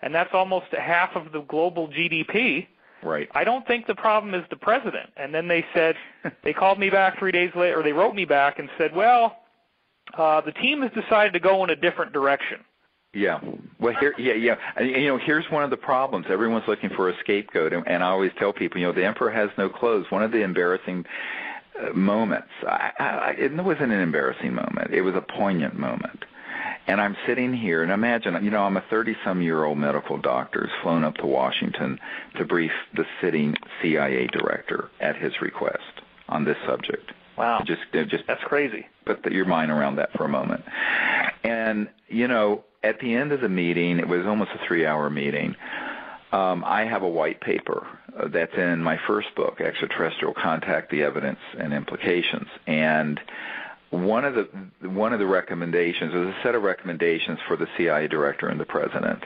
and that's almost half of the global GDP. Right. I don't think the problem is the president. And then they said, they called me back 3 days later, or they wrote me back and said, well, the team has decided to go in a different direction. Yeah. Well, here's one of the problems. Everyone's looking for a scapegoat, and I always tell people, the emperor has no clothes. One of the embarrassing moments, it wasn't an embarrassing moment. It was a poignant moment. And I'm sitting here, and imagine, I'm a 30-some-year-old medical doctor who's flown up to Washington to brief the sitting CIA director at his request on this subject. Wow. Just that's crazy. Put your mind around that for a moment. And, at the end of the meeting, it was almost a 3-hour meeting, I have a white paper that's in my first book, Extraterrestrial Contact, the Evidence and Implications. And one of the recommendations, there's a set of recommendations for the CIA director and the president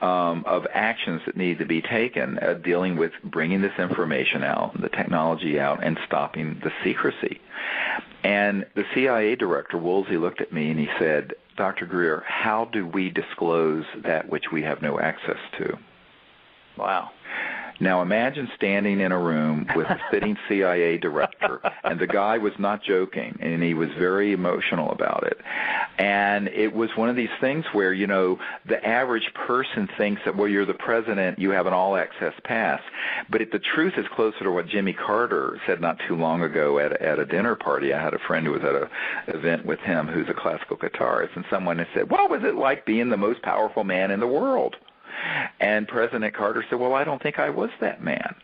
of actions that need to be taken dealing with bringing this information out, the technology out, and stopping the secrecy. And the CIA director, Woolsey, looked at me and he said, Dr. Greer, how do we disclose that which we have no access to? Wow. Now imagine standing in a room with a sitting CIA director, and the guy was not joking, and he was very emotional about it. And it was one of these things where, the average person thinks that, well, you're the president, you have an all-access pass. But the truth is closer to what Jimmy Carter said not too long ago at a dinner party. I had a friend who was at an event with him who's a classical guitarist, and someone had said, what was it like being the most powerful man in the world? And President Carter said, well, I don't think I was that man.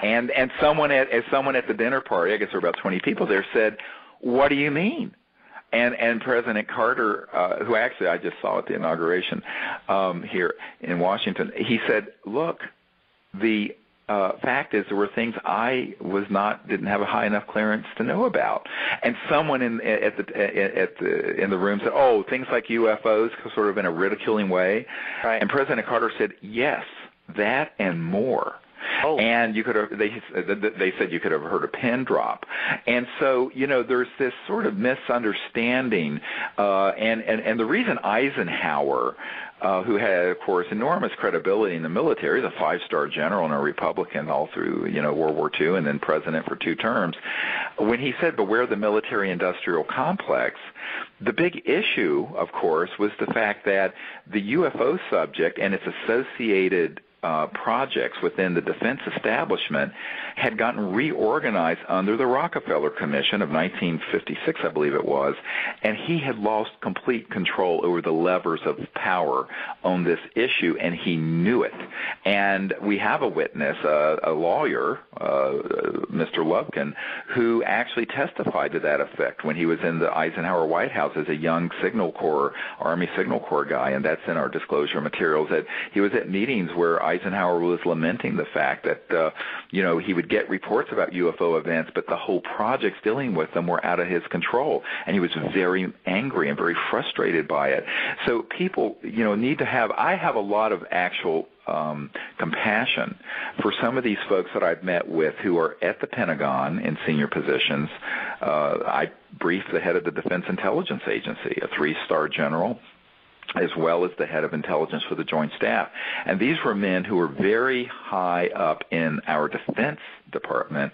and someone at the dinner party, I guess there were about 20 people there, said, what do you mean? And President Carter, who actually I just saw at the inauguration here in Washington, he said, look, the fact is there were things I didn't have a high enough clearance to know about. And someone in the room said, oh, things like UFOs, sort of in a ridiculing way. Right. And President Carter said, yes, that and more. Oh. And they said you could have heard a pin drop. And so, there's this sort of misunderstanding. And the reason Eisenhower, who had, of course, enormous credibility in the military, he's a 5-star general and a Republican all through, World War II, and then president for 2 terms. When he said, beware the military-industrial complex, the big issue, of course, was the fact that the UFO subject and its associated projects within the defense establishment had gotten reorganized under the Rockefeller Commission of 1956, I believe it was, and he had lost complete control over the levers of power on this issue, and he knew it. And we have a witness, a lawyer, Mr. Lubkin, who actually testified to that effect when he was in the Eisenhower White House as a young Army Signal Corps guy, and that's in our disclosure materials, that he was at meetings where Eisenhower was lamenting the fact that, he would get reports about UFO events, but the whole projects dealing with them were out of his control. And he was very angry and very frustrated by it. So people, need to have, I have a lot of actual compassion for some of these folks that I've met with who are at the Pentagon in senior positions. I briefed the head of the Defense Intelligence Agency, a 3-star general, as well as the head of intelligence for the Joint Staff. And these were men who were very high up in our Defense Department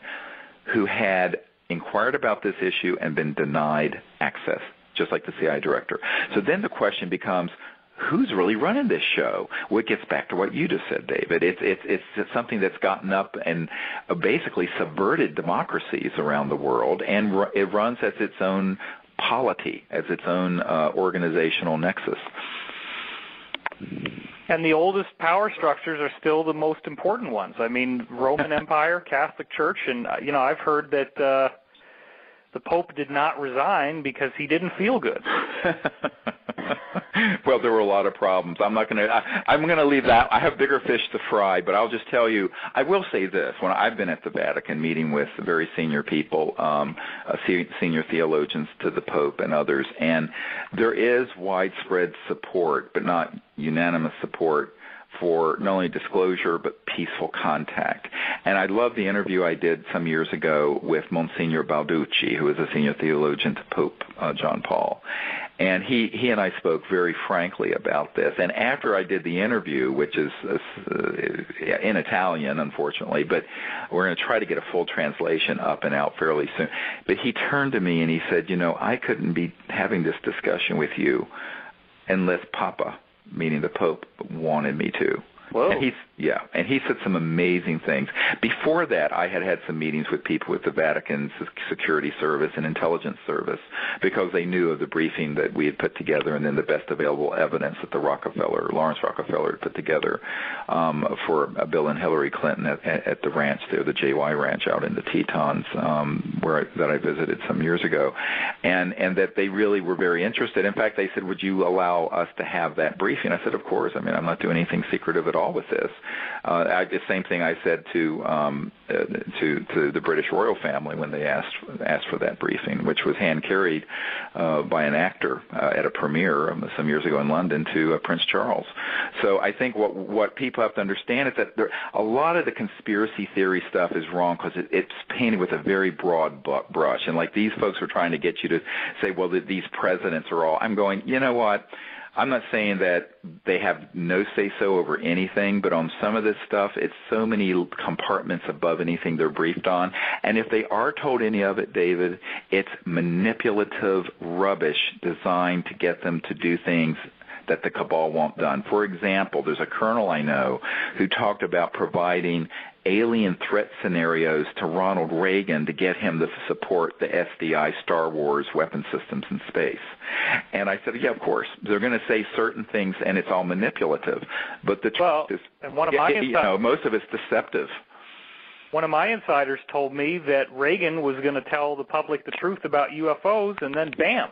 who had inquired about this issue and been denied access, just like the CIA director. So then the question becomes, who's really running this show? Well, it gets back to what you just said, David. It's something that's gotten up and basically subverted democracies around the world, and it runs as its own polity, as its own organizational nexus. And the oldest power structures are still the most important ones. I mean, Roman Empire, Catholic Church, and I've heard that the Pope did not resign because he didn't feel good. Well, there were a lot of problems. I'm going to leave that. I have bigger fish to fry, but I'll just tell you, I will say this. When I've been at the Vatican meeting with very senior people, senior theologians to the Pope and others, and there is widespread support, but not unanimous support, for not only disclosure but peaceful contact. And I love the interview I did some years ago with Monsignor Balducci, who is a senior theologian to Pope John Paul. And he and I spoke very frankly about this. And after I did the interview, which is in Italian, unfortunately, but we're going to try to get a full translation up and out fairly soon. But he turned to me and he said, I couldn't be having this discussion with you unless Papa, meaning the Pope, wanted me to. Whoa. And he said some amazing things. Before that, I had some meetings with people with the Vatican's security service and intelligence service because they knew of the briefing that we had put together and then the best available evidence that Lawrence Rockefeller had put together for Bill and Hillary Clinton at the ranch there, the JY Ranch out in the Tetons, that I visited some years ago, and that they really were very interested. In fact, they said, "Would you allow us to have that briefing?" I said, "Of course. I mean, I'm not doing anything secretive at all with this." The same thing I said to the British royal family when they asked for that briefing, which was hand carried by an actor at a premiere some years ago in London to Prince Charles. So I think what people have to understand is that a lot of the conspiracy theory stuff is wrong because it's painted with a very broad brush, and like these folks are trying to get you to say, well, these presidents are all. I'm going, you know what? I'm not saying that they have no say-so over anything, but on some of this stuff, it's so many compartments above anything they're briefed on. And if they are told any of it, David, it's manipulative rubbish designed to get them to do things that the cabal want done. For example, there's a colonel I know who talked about providing alien threat scenarios to Ronald Reagan to get him to support the SDI Star Wars weapon systems in space. And I said, yeah, of course. They're going to say certain things, and it's all manipulative. But the truth is, and one of my most of it's deceptive. One of my insiders told me that Reagan was going to tell the public the truth about UFOs, and then bam,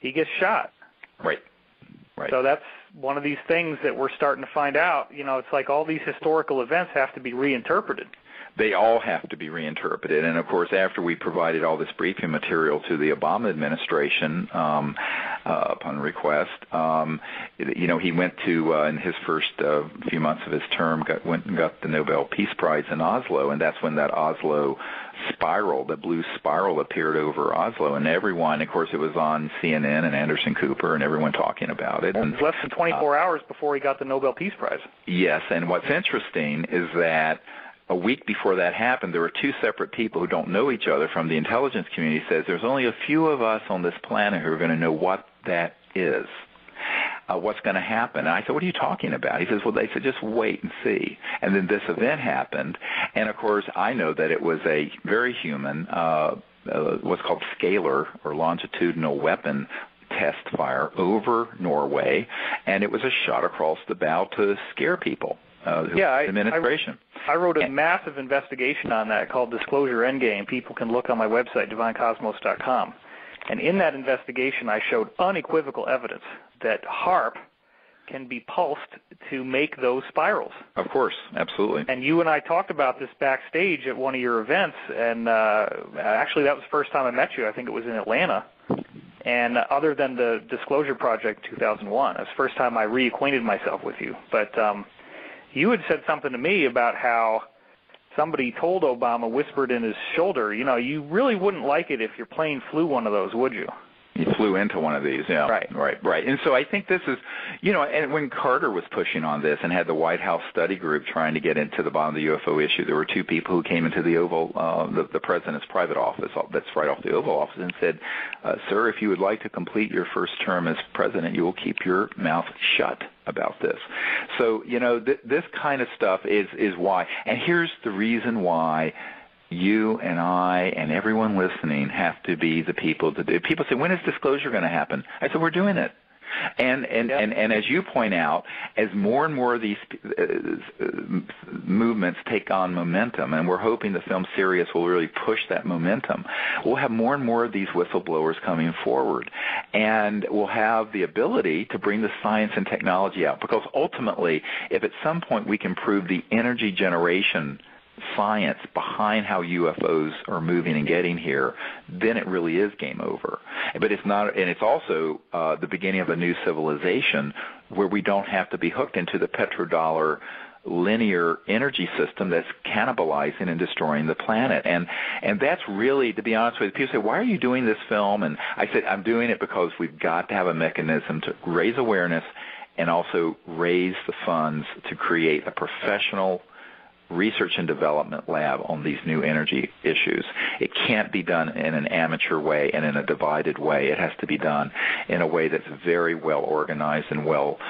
he gets shot. Right. So that's one of these things that we're starting to find out. It's like all these historical events have to be reinterpreted. They all have to be reinterpreted. And, of course, after we provided all this briefing material to the Obama administration upon request, he went to, in his first few months of his term, went and got the Nobel Peace Prize in Oslo, and that's when that Oslo spiral, the blue spiral, appeared over Oslo, and everyone, of course, it was on CNN and Anderson Cooper and everyone talking about it. And it was less than 24 hours before he got the Nobel Peace Prize. Yes, and what's interesting is that a week before that happened, there were two separate people who don't know each other from the intelligence community says there's only a few of us on this planet who are going to know what that is. What's going to happen? And I said, what are you talking about? He says, well, they said, just wait and see. And then this event happened. And, of course, I know that it was a very human, what's called scalar or longitudinal weapon test fire over Norway. And it was a shot across the bow to scare people. Administration. I wrote a massive investigation on that called Disclosure Endgame. People can look on my website, divinecosmos.com. And in that investigation, I showed unequivocal evidence that HAARP can be pulsed to make those spirals. Of course, absolutely. And you and I talked about this backstage at one of your events, and actually that was the first time I met you. I think it was in Atlanta. And other than the Disclosure Project in 2001, it was the first time I reacquainted myself with you. But you had said something to me about how somebody told Obama, whispered in his shoulder, you really wouldn't like it if your plane flew one of those, would you? He flew into one of these, yeah. Right. And so I think this is, and when Carter was pushing on this and had the White House study group trying to get into the bottom of the UFO issue, there were two people who came into the Oval, the president's private office, that's right off the Oval Office, and said, sir, if you would like to complete your first term as president, you will keep your mouth shut about this. So, this kind of stuff is why. And here's the reason why you and I and everyone listening have to be the people to do. People say, when is disclosure going to happen? I said, we're doing it. And as you point out, as more and more of these movements take on momentum, and we're hoping the film Sirius will really push that momentum, we'll have more and more of these whistleblowers coming forward. And we'll have the ability to bring the science and technology out. Because ultimately, if at some point we can prove the energy generation science behind how UFOs are moving and getting here, then it really is game over. But it's not, and it's also the beginning of a new civilization where we don't have to be hooked into the petrodollar linear energy system that's cannibalizing and destroying the planet. And that's really, to be honest with you, people say, why are you doing this film? And I said, I'm doing it because we've got to have a mechanism to raise awareness and also raise the funds to create a professional research and development lab on these new energy issues. It can't be done in an amateur way and in a divided way. It has to be done in a way that's very well organized and well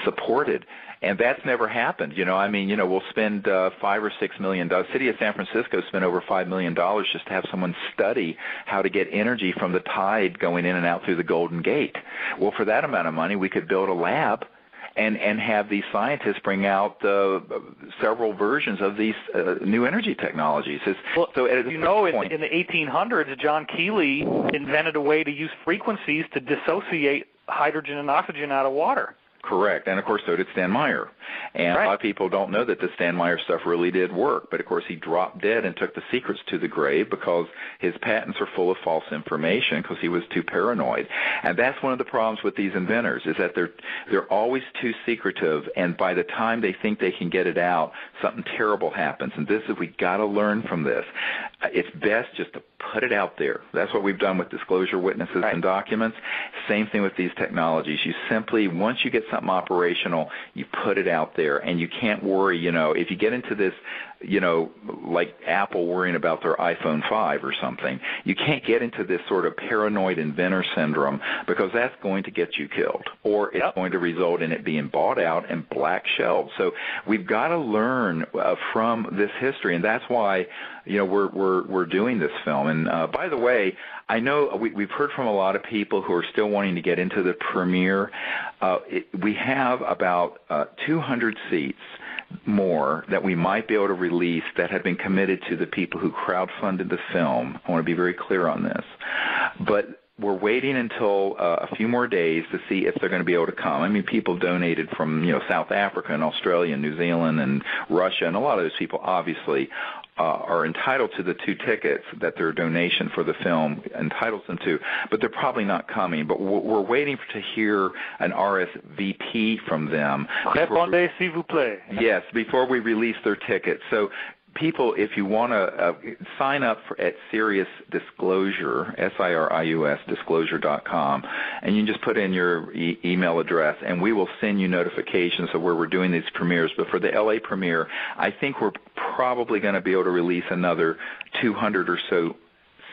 supported. And that's never happened. We'll spend $5 or $6 million. The city of San Francisco spent over $5 million just to have someone study how to get energy from the tide going in and out through the Golden Gate. Well, for that amount of money, we could build a lab and have these scientists bring out several versions of these new energy technologies. In the 1800s, John Keeley invented a way to use frequencies to dissociate hydrogen and oxygen out of water. Correct. And, of course, so did Stan Meyer. And a lot of people don't know that the Stan Meyer stuff really did work. But, of course, he dropped dead and took the secrets to the grave because his patents are full of false information because he was too paranoid. And that's one of the problems with these inventors is that they're always too secretive. And by the time they think they can get it out, something terrible happens. And we got to learn from this. It's best just to put it out there. That's what we've done with disclosure witnesses and documents. Same thing with these technologies. You simply, once you get something operational, you put it out there, and you can't worry, if you get into this, like Apple worrying about their iPhone 5 or something, you can't get into this sort of paranoid inventor syndrome because that's going to get you killed, or it's going to result in it being bought out and black shelved. So we've got to learn from this history, and that's why we're doing this film. And by the way, I know we've heard from a lot of people who are still wanting to get into the premiere. We have about 200 seats more that we might be able to release that have been committed to the people who crowdfunded the film. I want to be very clear on this. But we're waiting until a few more days to see if they're going to be able to come. I mean, people donated from South Africa and Australia and New Zealand and Russia, and a lot of those people obviously are entitled to the 2 tickets that their donation for the film entitles them to, but they're probably not coming. But we're waiting to hear an RSVP from them. Répondez, s'il vous plaît. Yes, before we release their tickets. So people, if you want to sign up at Sirius Disclosure, SIRIUS, disclosure.com, and you can just put in your email address, and we will send you notifications of where we're doing these premieres. But for the LA premiere, I think we're probably going to be able to release another 200 or so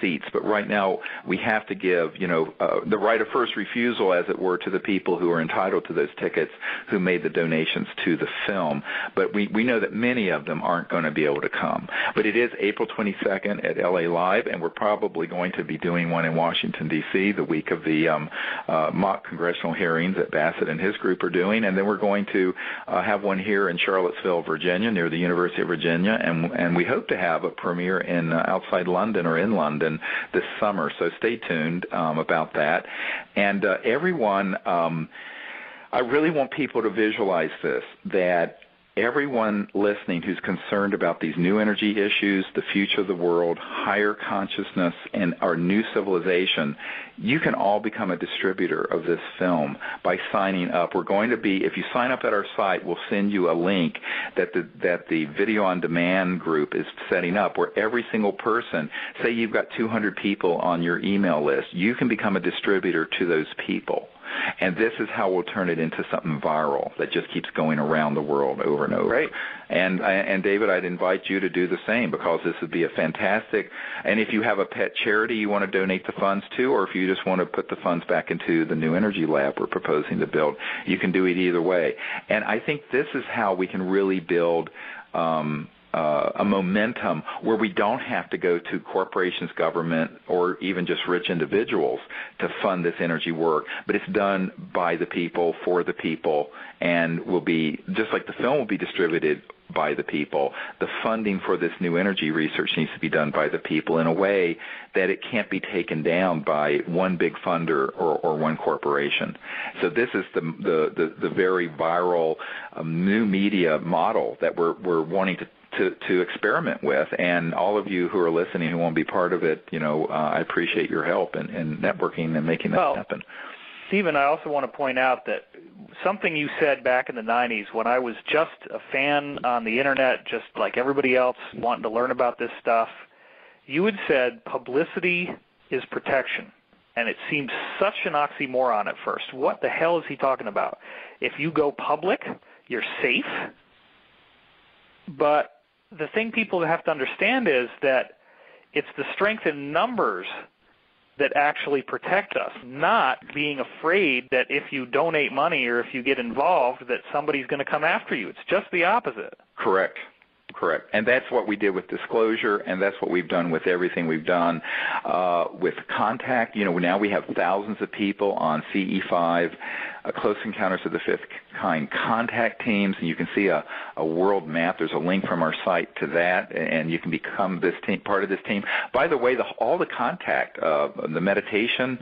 seats, but right now we have to give, the right of first refusal, as it were, to the people who are entitled to those tickets who made the donations to the film. But we know that many of them aren't going to be able to come. But it is April 22nd at LA Live, and we're probably going to be doing one in Washington, D.C., the week of the mock congressional hearings that Bassett and his group are doing, and then we're going to have one here in Charlottesville, Virginia, near the University of Virginia, and we hope to have a premiere in outside London or in London this summer, so stay tuned about that. And everyone, I really want people to visualize this, that everyone listening who's concerned about these new energy issues, the future of the world, higher consciousness, and our new civilization, you can all become a distributor of this film by signing up. We're going to be, if you sign up at our site, we'll send you a link that the Video on Demand group is setting up, where every single person, say you've got 200 people on your email list, you can become a distributor to those people. And this is how we'll turn it into something viral that just keeps going around the world over and over. Great. And David, I'd invite you to do the same, because this would be a fantastic, and if you have a pet charity you want to donate the funds to, or if you just want to put the funds back into the new energy lab we're proposing to build, you can do it either way. And I think this is how we can really build a momentum where we don't have to go to corporations, government, or even just rich individuals to fund this energy work, but it's done by the people, for the people, and will be, just like the film will be distributed by the people, the funding for this new energy research needs to be done by the people in a way that it can't be taken down by one big funder or one corporation. So this is the very viral new media model that we're wanting to experiment with, and all of you who are listening who want to be part of it, I appreciate your help in networking and making that happen. Stephen, I also want to point out that something you said back in the 90s when I was just a fan on the internet, just like everybody else wanting to learn about this stuff, you had said publicity is protection, and it seemed such an oxymoron at first. What the hell is he talking about? If you go public, you're safe, but the thing people have to understand is that it's the strength in numbers that actually protect us, not being afraid that if you donate money or if you get involved that somebody's going to come after you. It's just the opposite. Correct. And that's what we did with disclosure, and that's what we've done with everything we've done with contact. Now we have thousands of people on CE5, Close Encounters of the Fifth Kind contact teams, and you can see a world map. There's a link from our site to that, and you can become this team, part of this team. By the way, all the contact, the meditation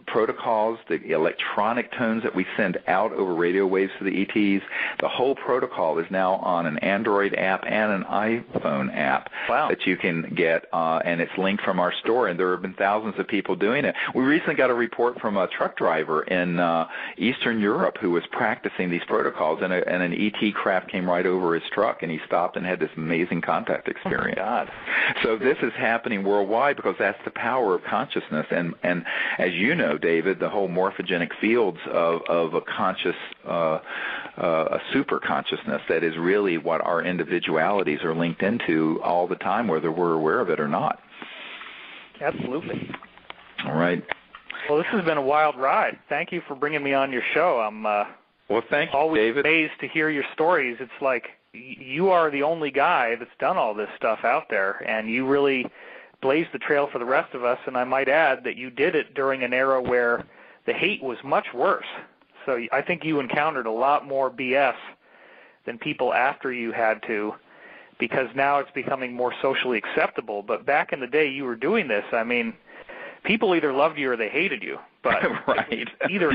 protocols, the electronic tones that we send out over radio waves to the ETs, the whole protocol is now on an Android app and an iPhone app that you can get, and it's linked from our store, and there have been thousands of people doing it. We recently got a report from a truck driver in Eastern Europe who was practicing these protocols, and an ET craft came right over his truck, and he stopped and had this amazing contact experience. Oh, my God. So this is happening worldwide because that's the power of consciousness, and as you know, David, the whole morphogenic fields of a conscious, a super consciousness that is really what our individualities are linked into all the time, whether we're aware of it or not. Absolutely. All right. Well, this has been a wild ride. Thank you for bringing me on your show. I'm well, thank you, always David. amazed to hear your stories. It's like you are the only guy that's done all this stuff out there, and you really blazed the trail for the rest of us, and I might add that you did it during an era where the hate was much worse. So I think you encountered a lot more BS than people after you had to, because now it's becoming more socially acceptable. But back in the day you were doing this, I mean, people either loved you or they hated you. But right. either